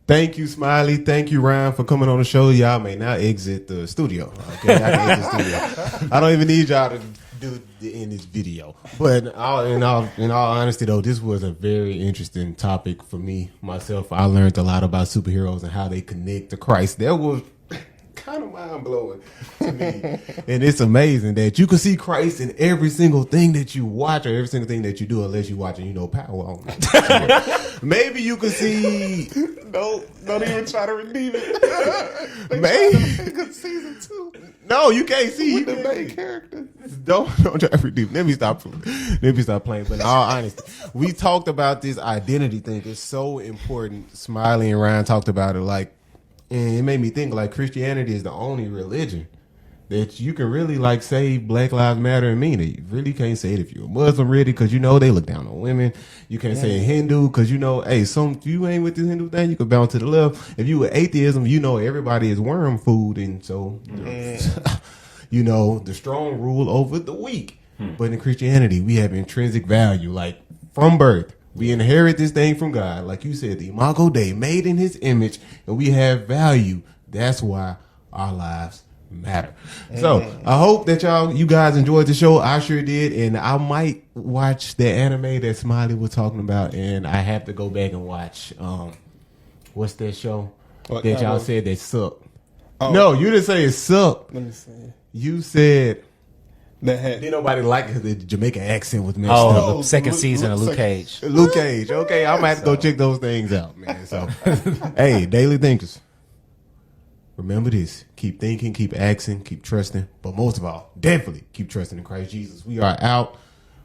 Thank you, Smiley. Thank you, Ryan, for coming on the show. Y'all may now exit the studio. Okay, I can exit the studio. I don't even need y'all to do in this video. But in all honesty, though, this was a very interesting topic for me myself. I learned a lot about superheroes and how they connect to Christ. That was kind of mind blowing to me, and it's amazing that you can see Christ in every single thing that you watch or every single thing that you do, unless you're watching, Power on. So, maybe you can see.
Don't even try to redeem it.
Maybe
Good season 2
no, you can't see.
with the main character.
Don't try to redeem. Let me stop playing. But in all honesty, we talked about this identity thing. It's so important. Smiley and Ryan talked about it, like. And it made me think like Christianity is the only religion that you can really like say Black Lives Matter and mean it. You really can't say it if you're a Muslim, really, because they look down on women. You can't say a Hindu because hey, if you ain't with this Hindu thing, you could bounce to the left. If you were atheism, everybody is worm food, and so the strong rule over the weak. But in Christianity, we have intrinsic value, like from birth. We inherit this thing from God. Like you said, the Imago Dei, made in his image, and we have value. That's why our lives matter. So I hope that you guys enjoyed the show. I sure did. And I might watch the anime that Smiley was talking about. And I have to go back and watch, what's that show that y'all said that sucked? Oh. No, you didn't say it sucked.
Let me see.
You said
That had
didn't nobody like it 'cause the Jamaican accent was messed up.
Oh, the second season of Luke Cage.
Luke Cage. Okay, I'm gonna have to go check those things out, man. So, hey, Daily Thinkers, remember this: keep thinking, keep asking, keep trusting, but most of all, definitely keep trusting in Christ Jesus. We are out.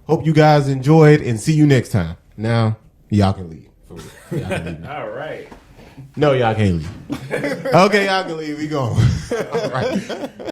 Hope you guys enjoyed, and see you next time. Now, y'all can leave. For real. Y'all can leave now.
All right.
No, y'all can't leave. Okay, y'all can leave. We going. All right.